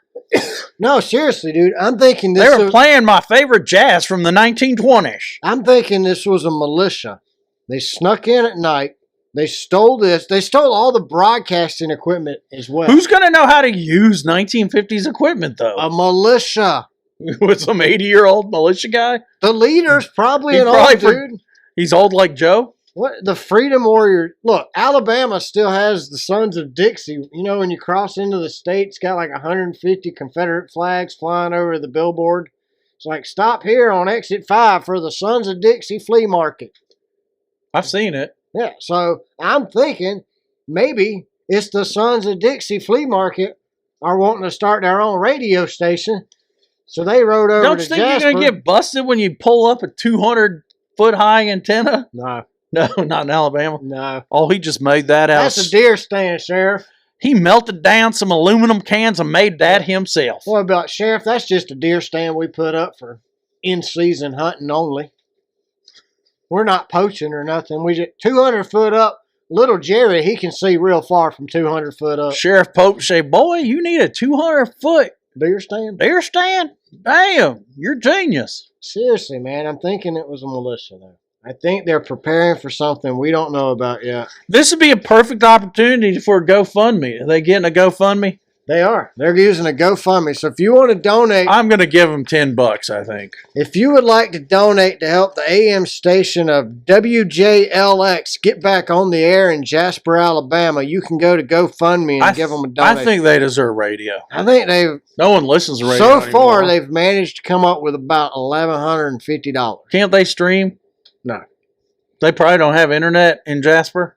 No, seriously, dude. I'm thinking They were playing my favorite jazz from the 1920s. I'm thinking this was a militia. They snuck in at night. They stole this. They stole all the broadcasting equipment as well. Who's going to know how to use 1950s equipment, though? A militia. With some 80-year-old militia guy? The leader's probably He an probably old dude. He's old like Joe? What the Freedom Warrior? Look, Alabama still has the Sons of Dixie. You know, when you cross into the state, it's got like 150 Confederate flags flying over the billboard. It's like, stop here on exit 5 for the Sons of Dixie flea market. I've seen it. Yeah, so I'm thinking maybe it's the Sons of Dixie flea market are wanting to start their own radio station. So they rode over Don't to you think Jasper. you're going to get busted when you pull up a 200-foot-high antenna? No, No, not in Alabama. no. Oh, he just made that out. That's a deer stand, Sheriff. He melted down some aluminum cans and made that himself. What about, Sheriff? That's just a deer stand we put up for in-season hunting only. We're not poaching or nothing. We just 200 foot up. Little Jerry, he can see real far from 200 foot up. Sheriff Pope say, boy, you need a 200-foot Deer stand? deer stand? Damn, you're genius. Seriously, man, I'm thinking it was a militia, though. I think they're preparing for something we don't know about yet. This would be a perfect opportunity for a GoFundMe. Are they getting a GoFundMe? They are. They're using a GoFundMe. So if you want to donate, I'm going to give them $10, I think. if you would like to donate to help the AM station of WJLX get back on the air in Jasper, Alabama, you can go to GoFundMe and give them a donation. I think they deserve radio. I think they've, No one listens to radio so far, anymore. they've managed to come up with about $1,150. Can't they stream? No. They probably don't have internet in Jasper.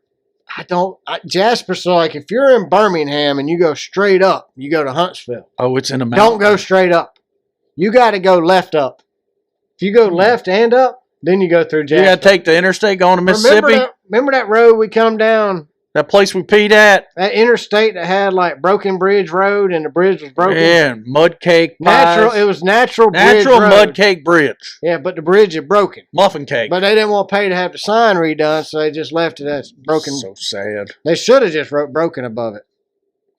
Jasper, so like if you're in Birmingham and you go straight up, you go to Huntsville. Oh, it's in the mountains. Don't go straight up. You got to go left up. If you go left and up, then you go through Jasper. You got to take the interstate going to Mississippi. Remember that road we come down? That place we peed at. That interstate that had like Broken Bridge Road and the bridge was broken? Yeah, mud cake Natural. pies. It was natural Natural bridge road. mud cake bridge. Yeah, but the bridge is broken. Muffin cake. But they didn't want to pay to have the sign redone, so they just left it as broken. So sad. They should have just wrote broken above it.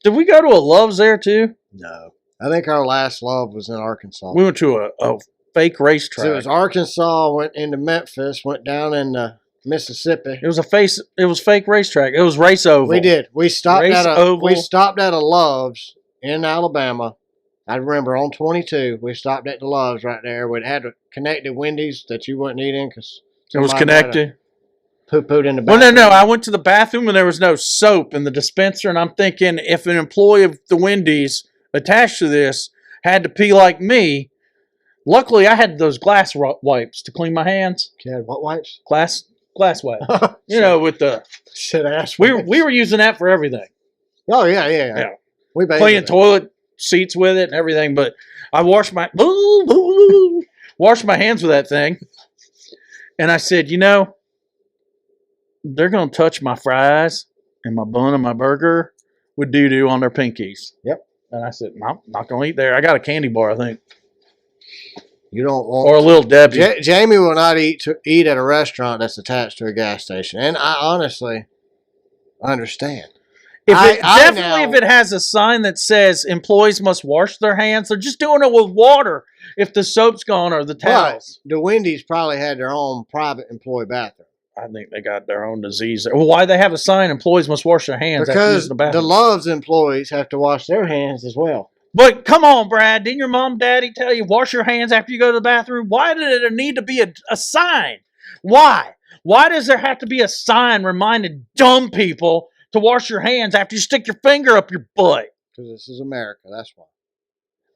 Did we go to a Love's there too? No. I think our last love was in Arkansas. We went to a fake racetrack. So it was Arkansas, went into Memphis, went down into Mississippi. It was fake racetrack. It was Race Oval. We did. We stopped Race at a Oval. we stopped at a Love's in Alabama. I remember on 22, we stopped at the Love's right there. We had a connected Wendy's that you wouldn't eat in because It was connected. Poo-pooed in the Well, bathroom. no. I went to the bathroom and there was no soap in the dispenser, and I'm thinking if an employee of the Wendy's attached to this had to pee like me, luckily I had those glass wipes to clean my hands. You had what wipes? Glass wipes. You know, with the Shit ass. we wipes. were using that for everything. Oh yeah. Yeah. We bathed Cleaning in it. toilet seats with it and everything. But I washed my hands with that thing, and I said, they're gonna touch my fries and my bun and my burger with doo-doo on their pinkies. Yep. And I said, I'm not gonna eat there. I got a candy bar, I think, You don't want. or a little Debbie. Jamie will not eat at a restaurant that's attached to a gas station, and I honestly understand. If I it has a sign that says employees must wash their hands, they're just doing it with water. If the soap's gone or the towels, The Wendy's probably had their own private employee bathroom. I think they got their own disease. Well, why they have a sign employees must wash their hands after Because using the the bathroom? Love's employees have to wash their hands as well. But come on, Brad, didn't your mom and daddy tell you wash your hands after you go to the bathroom? Why did there need to be a sign? Why? Why does there have to be a sign reminding dumb people to wash your hands after you stick your finger up your butt? Because this is America, that's why.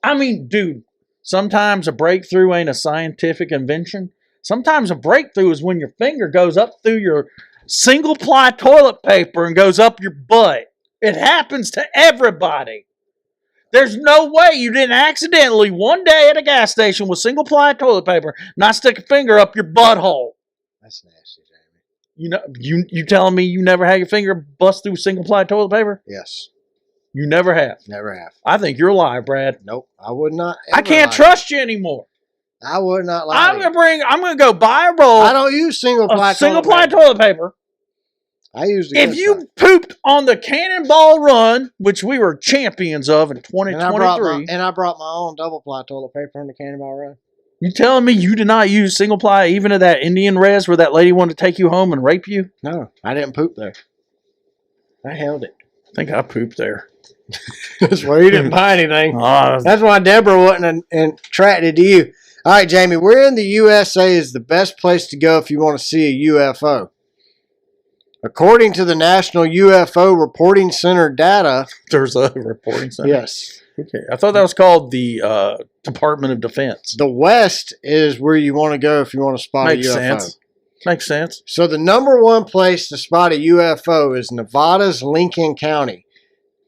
I mean, dude, sometimes a breakthrough ain't a scientific invention. Sometimes a breakthrough is when your finger goes up through your single-ply toilet paper and goes up your butt. It happens to everybody. There's no way you didn't accidentally one day at a gas station with single-ply toilet paper not stick a finger up your butthole. That's nasty, Jamie. You telling me you never had your finger bust through single-ply toilet paper? Yes. You never have. Never have. I think you're a liar, Brad. Nope. I would not. I can't trust you anymore. I would not lie. I'm gonna go buy a roll I don't use single ply. of single ply toilet paper. I use the If you pooped on the Cannonball Run, which we were champions of in 2023, and I brought my own double ply toilet paper on the Cannonball Run. you telling me you did not use single ply even at that Indian res where that lady wanted to take you home and rape you? No, I didn't poop there. I held it. I think I pooped there. That's why you didn't buy anything. That's why Deborah wasn't attracted to you. All right, Jamie, where in the USA is the best place to go if you want to see a UFO? According to the National UFO Reporting Center data. There's a reporting center? Yes. Okay. I thought that was called the Department of Defense. The West is where you want to go if you want to spot a UFO. Makes sense. So the number one place to spot a UFO is Nevada's Lincoln County.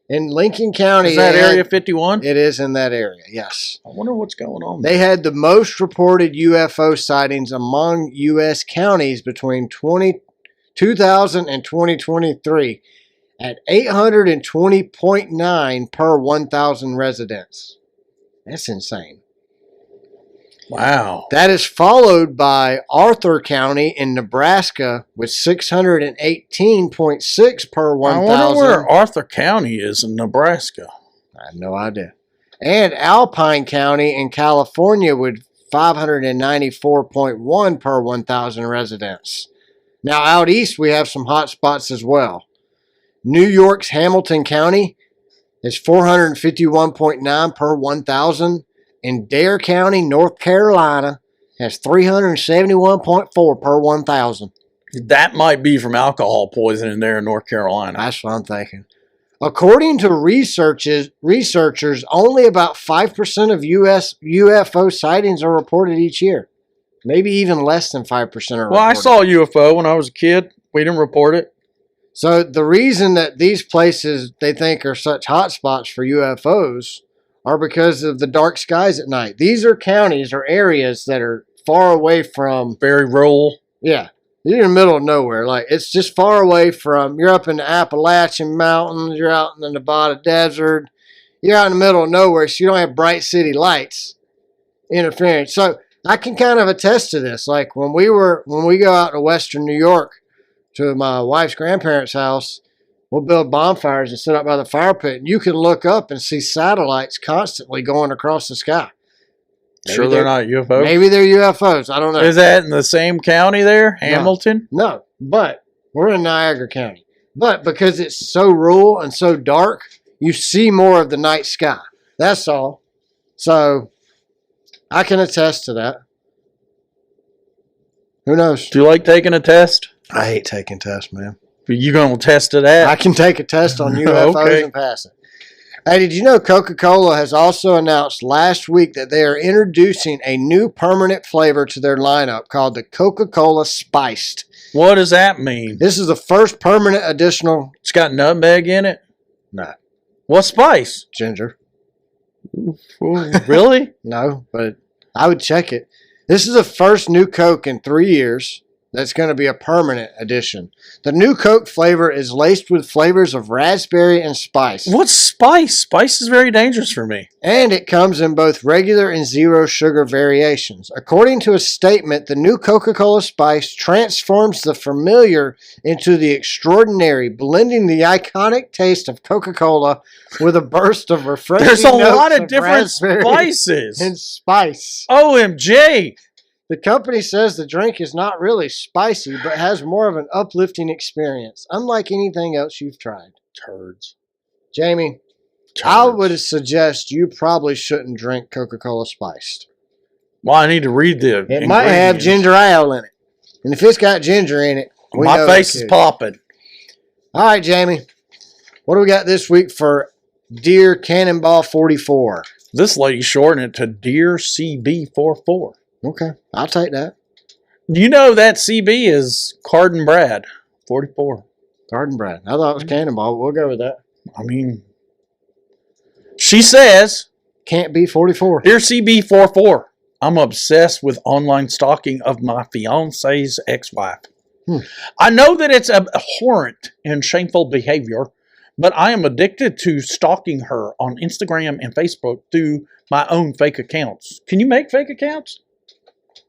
In Lincoln County. Is that Area 51? It is in that area, yes. I wonder what's going on there. They had the most reported UFO sightings among U.S. counties between 2000 and 2023 at 820.9 per 1,000 residents. That's insane. Wow. That is followed by Arthur County in Nebraska with 618.6 per 1,000. I wonder where Arthur County is in Nebraska. I have no idea. And Alpine County in California with 594.1 per 1,000 residents. Now, out east, we have some hot spots as well. New York's Hamilton County is 451.9 per 1,000. And Dare County, North Carolina, has 371.4 per 1,000. That might be from alcohol poisoning there in North Carolina. That's what I'm thinking. According to researchers, only about 5% of U.S. UFO sightings are reported each year. Maybe even less than 5% are reported. Well, I saw a UFO when I was a kid. We didn't report it. So the reason that these places they think are such hot spots for UFOs are because of the dark skies at night. These are counties or areas that are far away from... Very rural. Yeah. You're in the middle of nowhere. Like, it's just far away from... You're up in the Appalachian Mountains. You're out in the Nevada desert. You're out in the middle of nowhere, so you don't have bright city lights interfering. So I can kind of attest to this. Like, when we go out to Western New York to my wife's grandparents' house, we'll build bonfires and sit up by the fire pit, and you can look up and see satellites constantly going across the sky. Sure they're not UFOs? Maybe they're UFOs. I don't know. Is that in the same county there, Hamilton? No, but we're in Niagara County. But because it's so rural and so dark, you see more of the night sky. That's all. So I can attest to that. Who knows? Do you like taking a test? I hate taking tests, man. You going to test it at? I can take a test on UFOs and pass it. Hey, did you know Coca-Cola has also announced last week that they are introducing a new permanent flavor to their lineup called the Coca-Cola Spiced. What does that mean? This is the first permanent additional... It's got nutmeg in it? No. What spice? Ginger. Ooh, really? No, but I would check it. This is the first new Coke in 3 years that's going to be a permanent addition. The new Coke flavor is laced with flavors of raspberry and spice. What's spice? Spice is very dangerous for me. And it comes in both regular and zero sugar variations. According to a statement, the new Coca-Cola Spice transforms the familiar into the extraordinary, blending the iconic taste of Coca-Cola with a burst of refreshing There's a notes lot of of different raspberry spices. and spice. OMG. The company says the drink is not really spicy, but has more of an uplifting experience, unlike anything else you've tried. Turds. Jamie, I would suggest you probably shouldn't drink Coca-Cola Spiced. Well, I need to read the It might have ginger ale in it. And if it's got ginger in it, my face is popping. All right, Jamie. What do we got this week for Deer Cannonball 44? This lady shortened it to Deer CB44. Okay, I'll take that. You know that CB is Cardin Brad 44. Garden Brad. I thought it was Cannonball. We'll go with that. I mean, she says, Can't be 44. Dear CB44, I'm obsessed with online stalking of my fiance's ex-wife. I know that it's abhorrent and shameful behavior, but I am addicted to stalking her on Instagram and Facebook through my own fake accounts. Can you make fake accounts?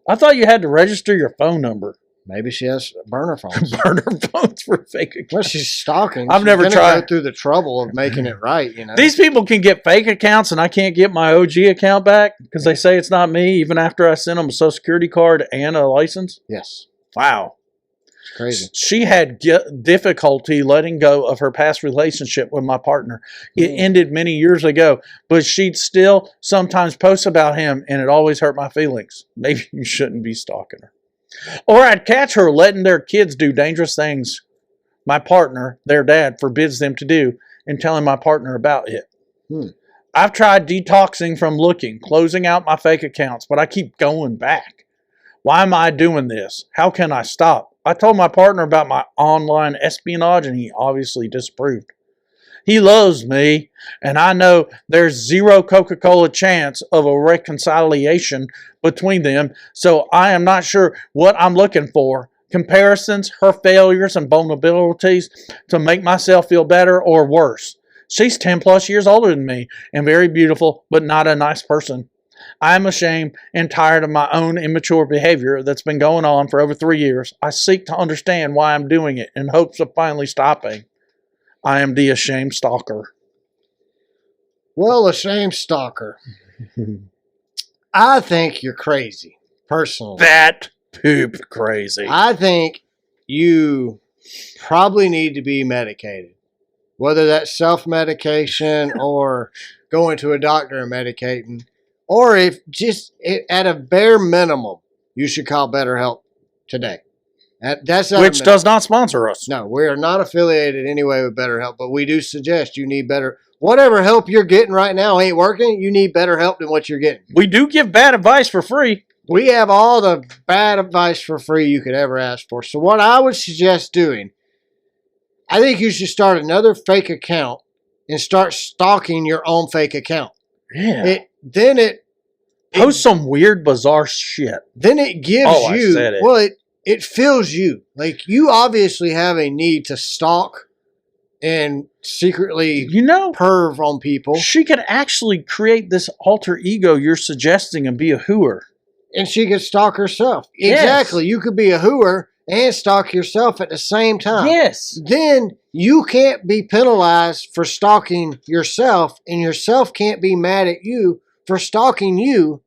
I thought you had to register your phone number. Maybe she has burner phones. Burner phones for fake accounts. Well, she's stalking. I've She's never gonna tried. go through the trouble of making it right. You know, These people can get fake accounts, and I can't get my OG account back because they say it's not me, even after I sent them a social security card and a license. yes, Wow. it's crazy. She had difficulty letting go of her past relationship with my partner. It ended many years ago, but she'd still sometimes post about him, and it always hurt my feelings. Maybe you shouldn't be stalking her. Or I'd catch her letting their kids do dangerous things my partner, their dad, forbids them to do, and telling my partner about it. I've tried detoxing from looking, closing out my fake accounts, but I keep going back. Why am I doing this? How can I stop? I told my partner about my online espionage, and he obviously disapproved. He loves me, and I know there's zero Coca-Cola chance of a reconciliation between them, so I am not sure what I'm looking for. Comparisons, her failures and vulnerabilities to make myself feel better or worse. She's 10 plus years older than me and very beautiful, but not a nice person. I am ashamed and tired of my own immature behavior that's been going on for over 3 years. I seek to understand why I'm doing it in hopes of finally stopping. I am the ashamed stalker. Well, ashamed stalker. I think you're crazy, personally. That poop crazy. I think you probably need to be medicated, whether that's self-medication or going to a doctor and medicating, or if just at a bare minimum, you should call BetterHelp today. That's Which does not sponsor us. No, we are not affiliated anyway with BetterHelp, but we do suggest you need better. Whatever help you're getting right now ain't working. You need better help than what you're getting. We do give bad advice for free. We have all the bad advice for free you could ever ask for. So what I would suggest doing, I think you should start another fake account and start stalking your own fake account. Yeah. Post some weird, bizarre shit. Then it gives you, it fills you. Like, you obviously have a need to stalk and secretly perv on people. She could actually create this alter ego you're suggesting and be a hooer. And she could stalk herself. Yes. Exactly. You could be a hooer and stalk yourself at the same time. Yes. Then you can't be penalized for stalking yourself, and yourself can't be mad at you for stalking you.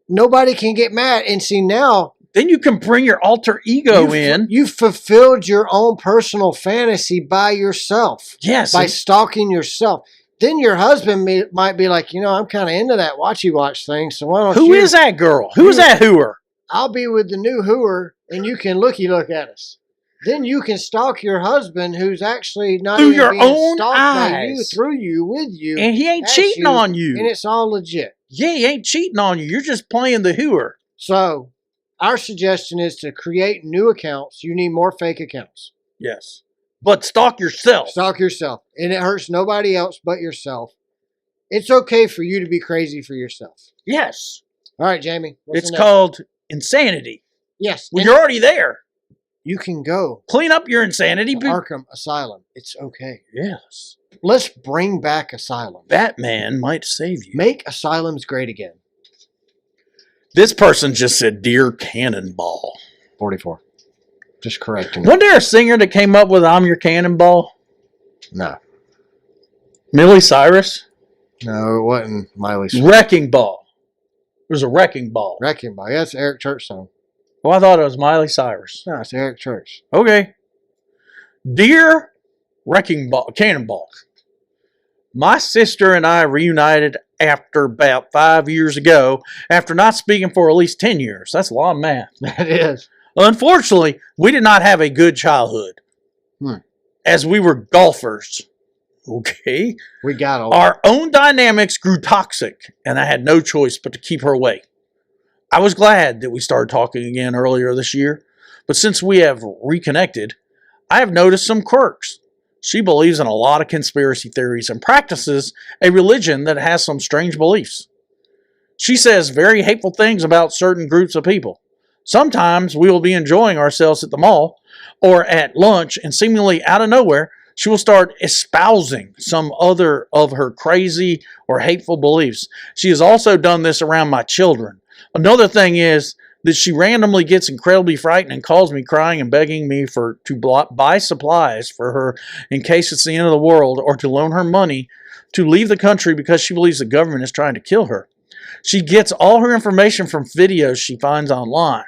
Nobody can get mad. And see, now... Then you can bring your alter ego in. You've fulfilled your own personal fantasy by yourself. Yes. By stalking yourself. Then your husband might be like, I'm kind of into that watchy watch thing, so why don't you... Who is that girl? Who is that hooer? I'll be with the new hooer, and you can look at us. Then you can stalk your husband, who's actually not through even your being own stalked eyes. by you, through you, with you. And he ain't cheating on you. And it's all legit. Yeah, he ain't cheating on you. You're just playing the hooer. So, our suggestion is to create new accounts. You need more fake accounts. Yes. But stalk yourself. Stalk yourself. And it hurts nobody else but yourself. It's okay for you to be crazy for yourself. Yes. All right, Jamie. It's called insanity. Yes. Well, you're already there. You can go. Clean up your insanity. Arkham Asylum. It's okay. Yes. Let's bring back asylums. Batman might save you. Make asylums great again. This person just said Dear Cannonball. 44. Just correcting. Wasn't there a singer that came up with I'm Your Cannonball? No. Miley Cyrus? No, it wasn't Miley Cyrus. Wrecking Ball. It was a Wrecking Ball. Wrecking Ball. Yeah, it's an Eric Church song. Well, I thought it was Miley Cyrus. No, it's Eric Church. Okay. Dear Cannonball. My sister and I reunited after about 5 years ago, after not speaking for at least 10 years. That's a lot of math. That is. Unfortunately, we did not have a good childhood, as we were golfers. Okay? We got our own dynamics grew toxic, and I had no choice but to keep her away. I was glad that we started talking again earlier this year, but since we have reconnected, I have noticed some quirks. She believes in a lot of conspiracy theories and practices a religion that has some strange beliefs. She says very hateful things about certain groups of people. Sometimes we will be enjoying ourselves at the mall or at lunch, and seemingly out of nowhere, she will start espousing some other of her crazy or hateful beliefs. She has also done this around my children. Another thing is that she randomly gets incredibly frightened and calls me crying and begging me to buy supplies for her in case it's the end of the world, or to loan her money to leave the country because she believes the government is trying to kill her. She gets all her information from videos she finds online.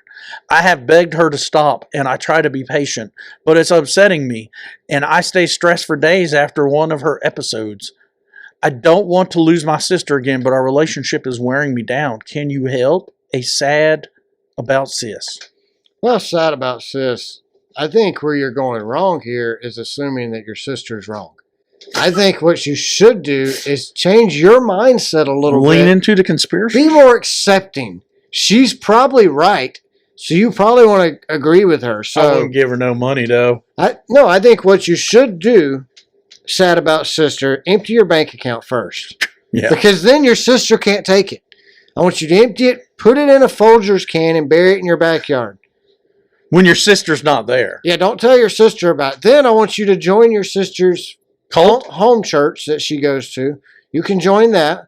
I have begged her to stop, and I try to be patient, but it's upsetting me, and I stay stressed for days after one of her episodes. I don't want to lose my sister again, but our relationship is wearing me down. Can you help? A sad about sis. Well, sad about sis. I think where you're going wrong here is assuming that your sister's wrong. I think what you should do is change your mindset a little bit. Lean into the conspiracy? Be more accepting. She's probably right, so you probably want to agree with her. So I wouldn't give her no money, though. I think what you should do, sad about sister, empty your bank account first. Yeah. Because then your sister can't take it. I want you to empty it, put it in a Folgers can, and bury it in your backyard. When your sister's not there. Yeah, don't tell your sister about it. Then I want you to join your sister's Cult? home church that she goes to. You can join that.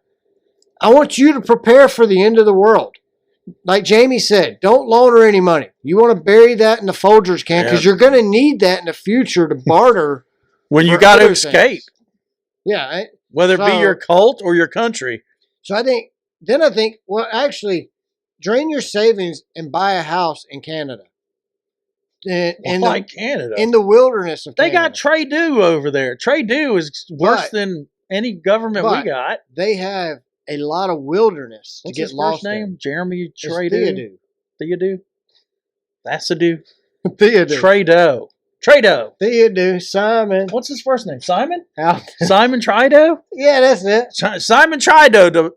I want you to prepare for the end of the world. Like Jamie said, don't loan her any money. You want to bury that in the Folgers can because you're going to need that in the future to barter. When you got to escape. Yeah. Whether it be your cult or your country. So I think, well, actually, drain your savings and buy a house in Canada. Canada? In the wilderness of Canada. They got Trade-Do over there. Trade-Do is worse than any government we got. They have a lot of wilderness to get lost in. What's his first name? Jeremy Trade-Do? Theodore? That's a do. Theodore. Trade-Do. Theodore. Simon. What's his first name? Simon? Al. Simon Trade-Do? Yeah, that's it. Simon Trade-Do.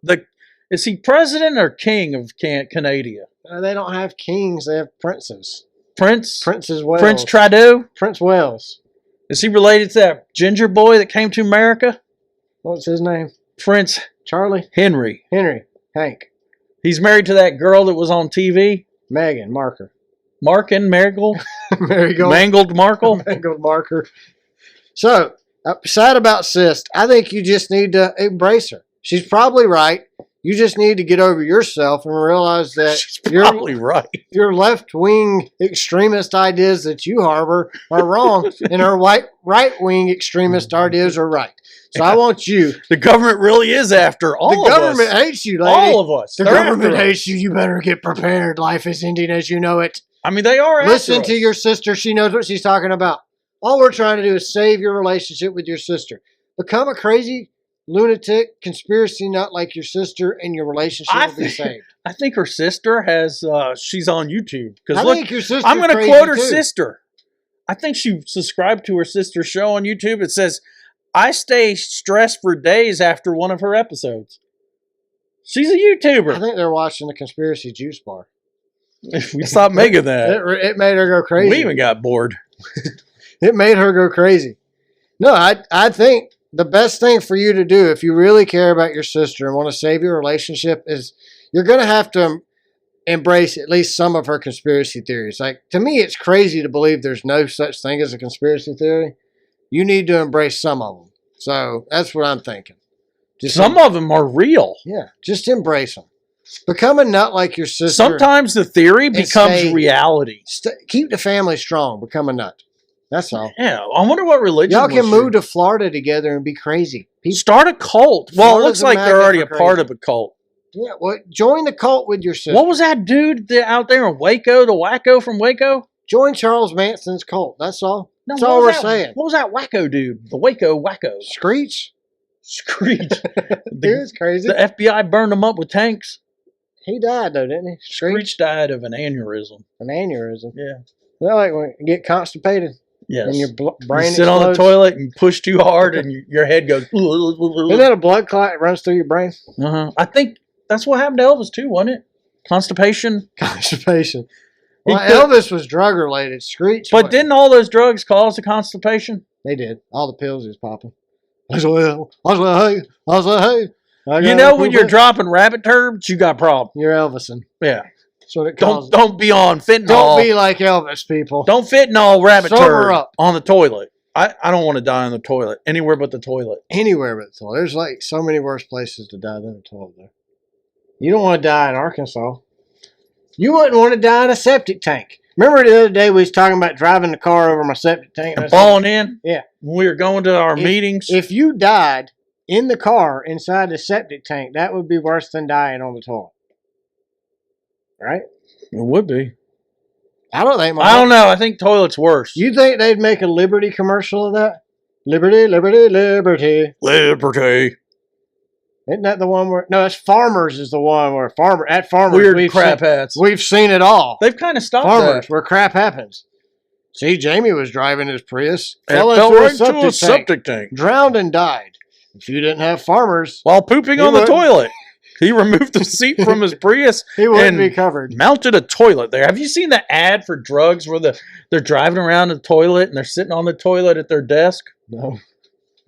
Is he president or king of Canada? They don't have kings. They have princes. Prince Wales. Prince Trade-Do? Prince Wales. Is he related to that ginger boy that came to America? What's his name? Prince Charlie? Henry. Hank. He's married to that girl that was on TV? Meghan Markle. Markin Marigold? Marigold. Mangled Markle? Mangled Marker. So, sad about sis. I think you just need to embrace her. She's probably right. You just need to get over yourself and realize that your left-wing extremist ideas that you harbor are wrong, and her right-wing extremist ideas are right. So I want you. The government really is after all of us. The government hates you, lady. All of us. The government hates you. You better get prepared. Life is ending as you know it. I mean, they are. Listen to your sister. She knows what she's talking about. All we're trying to do is save your relationship with your sister. Become a crazy lunatic, conspiracy nut like your sister, and your relationship will be saved. I think her sister has, she's on YouTube. I think your sister's I'm going to quote her too. sister. I think she subscribed to her sister's show on YouTube. It says, I stay stressed for days after one of her episodes. She's a YouTuber. I think they're watching the Conspiracy Juice Bar. We stopped making that. It made her go crazy. We even got bored. It made her go crazy. No, I think the best thing for you to do if you really care about your sister and want to save your relationship is you're going to have to embrace at least some of her conspiracy theories. Like, to me, it's crazy to believe there's no such thing as a conspiracy theory. You need to embrace some of them. So that's what I'm thinking. Some of them are real. Yeah, just embrace them. Become a nut like your sister. Sometimes the theory becomes reality. Keep the family strong. Become a nut. That's all. Yeah, I wonder what religion. Y'all can move to Florida together and be crazy. Start a cult. Well, it looks like they're already a part of a cult. Yeah, well, join the cult with your sister. What was that dude out there in Waco, the wacko from Waco? Join Charles Manson's cult. That's all. No, that's all we're saying. What was that wacko dude? The Waco wacko. Screech? It was crazy. The FBI burned him up with tanks. He died, though, didn't he? Screech died of an aneurysm. An aneurysm? Yeah. Well, like when you get constipated. Yes. And your brain you sit on the toilet and push too hard and your head goes. Isn't that a blood clot that runs through your brain? Uh-huh. I think that's what happened to Elvis too, wasn't it? Constipation. Well, Elvis was drug related. Screech. But didn't all those drugs cause the constipation? They did. All the pills he was popping. I was like, hey. You know when you're dropping rabbit turbs, you got problems. You're Elvising. Yeah. That's what it calls. Don't be on fentanyl. Don't be like Elvis, people. Don't fentanyl rabbit Sober turd up. On the toilet. I don't want to die on the toilet. Anywhere but the toilet. Anywhere but the toilet. There's like so many worse places to die than the toilet there. You don't want to die in Arkansas. You wouldn't want to die in a septic tank. Remember the other day we was talking about driving the car over my septic tank? And falling in? Yeah. When we were going to our meetings? If you died in the car inside the septic tank, that would be worse than dying on the toilet. Right? It would be. I don't think. I don't know. I think toilet's worse. You think they'd make a Liberty commercial of that? Liberty, liberty, liberty. Liberty. Isn't that the one where... No, that's Farmers is the one where Farmers... Weird crap hats. We've seen it all. They've kind of stopped Farmers, that. where crap happens. See, Jamie was driving his Prius. Fell right into a septic tank. Drowned and died. If you didn't have Farmers... While pooping on the toilet. He removed the seat from his Prius. He wouldn't be covered. Mounted a toilet there. Have you seen the ad for drugs where they're driving around the toilet and they're sitting on the toilet at their desk? No.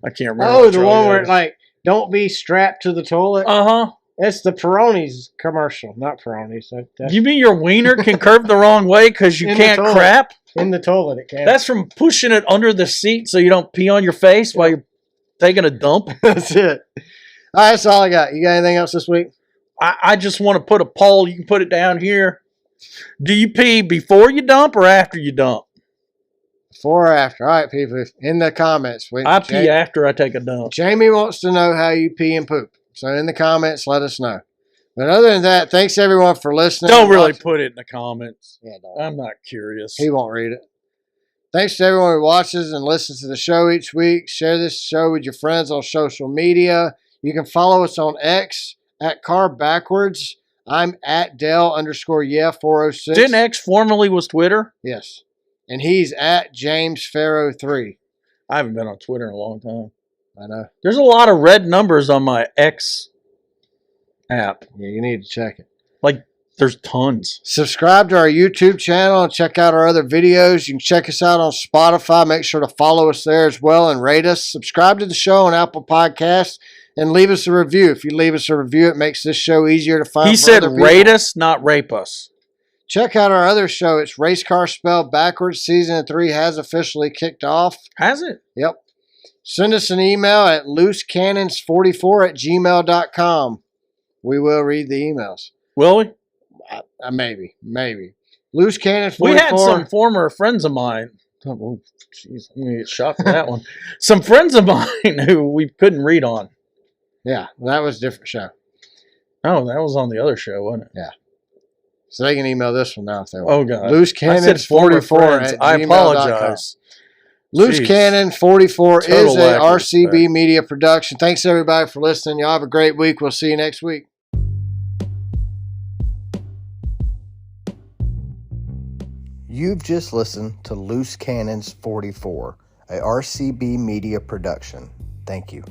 I can't remember. Oh, the one where, like, don't be strapped to the toilet? Uh-huh. It's the Peroni's commercial, not Peroni's. You mean your wiener can curve the wrong way because you can't crap? In the toilet, it can. That's from pushing it under the seat so you don't pee on your face while you're taking a dump. That's it. All right, that's all I got. You got anything else this week? I just want to put a poll. You can put it down here. Do you pee before you dump or after you dump? Before or after? All right, people, in the comments. I pee after I take a dump. Jamie wants to know how you pee and poop. So in the comments, let us know. But other than that, thanks everyone for listening. Don't really put it in the comments. Yeah, don't. I'm not curious. He won't read it. Thanks to everyone who watches and listens to the show each week. Share this show with your friends on social media. You can follow us on X at Car Backwards. I'm at Dell_406. Didn't X formerly was Twitter? Yes. And he's at JamesFarrow3. I haven't been on Twitter in a long time. I know. There's a lot of red numbers on my X app. Yeah, you need to check it. Like, there's tons. Subscribe to our YouTube channel and check out our other videos. You can check us out on Spotify. Make sure to follow us there as well and rate us. Subscribe to the show on Apple Podcasts and leave us a review. If you leave us a review, it makes this show easier to find. He said rate us, not rape us. Check out our other show. It's Race Car Spelled Backwards. Season 3 has officially kicked off. Has it? Yep. Send us an email at loosecannons44@gmail.com. We will read the emails. Will we? Maybe. Loosecannons44. We had some former friends of mine. Oh, jeez, I'm going to get shot for that one. Some friends of mine who we couldn't read on. Yeah, that was a different show. Oh, that was on the other show, wasn't it? Yeah. So they can email this one now if they want. Oh, God. Loosecannons44. I apologize. Loose Cannon 44 is a Total RCB media production. Thanks, everybody, for listening. Y'all have a great week. We'll see you next week. You've just listened to Loose Cannons 44, a RCB media production. Thank you.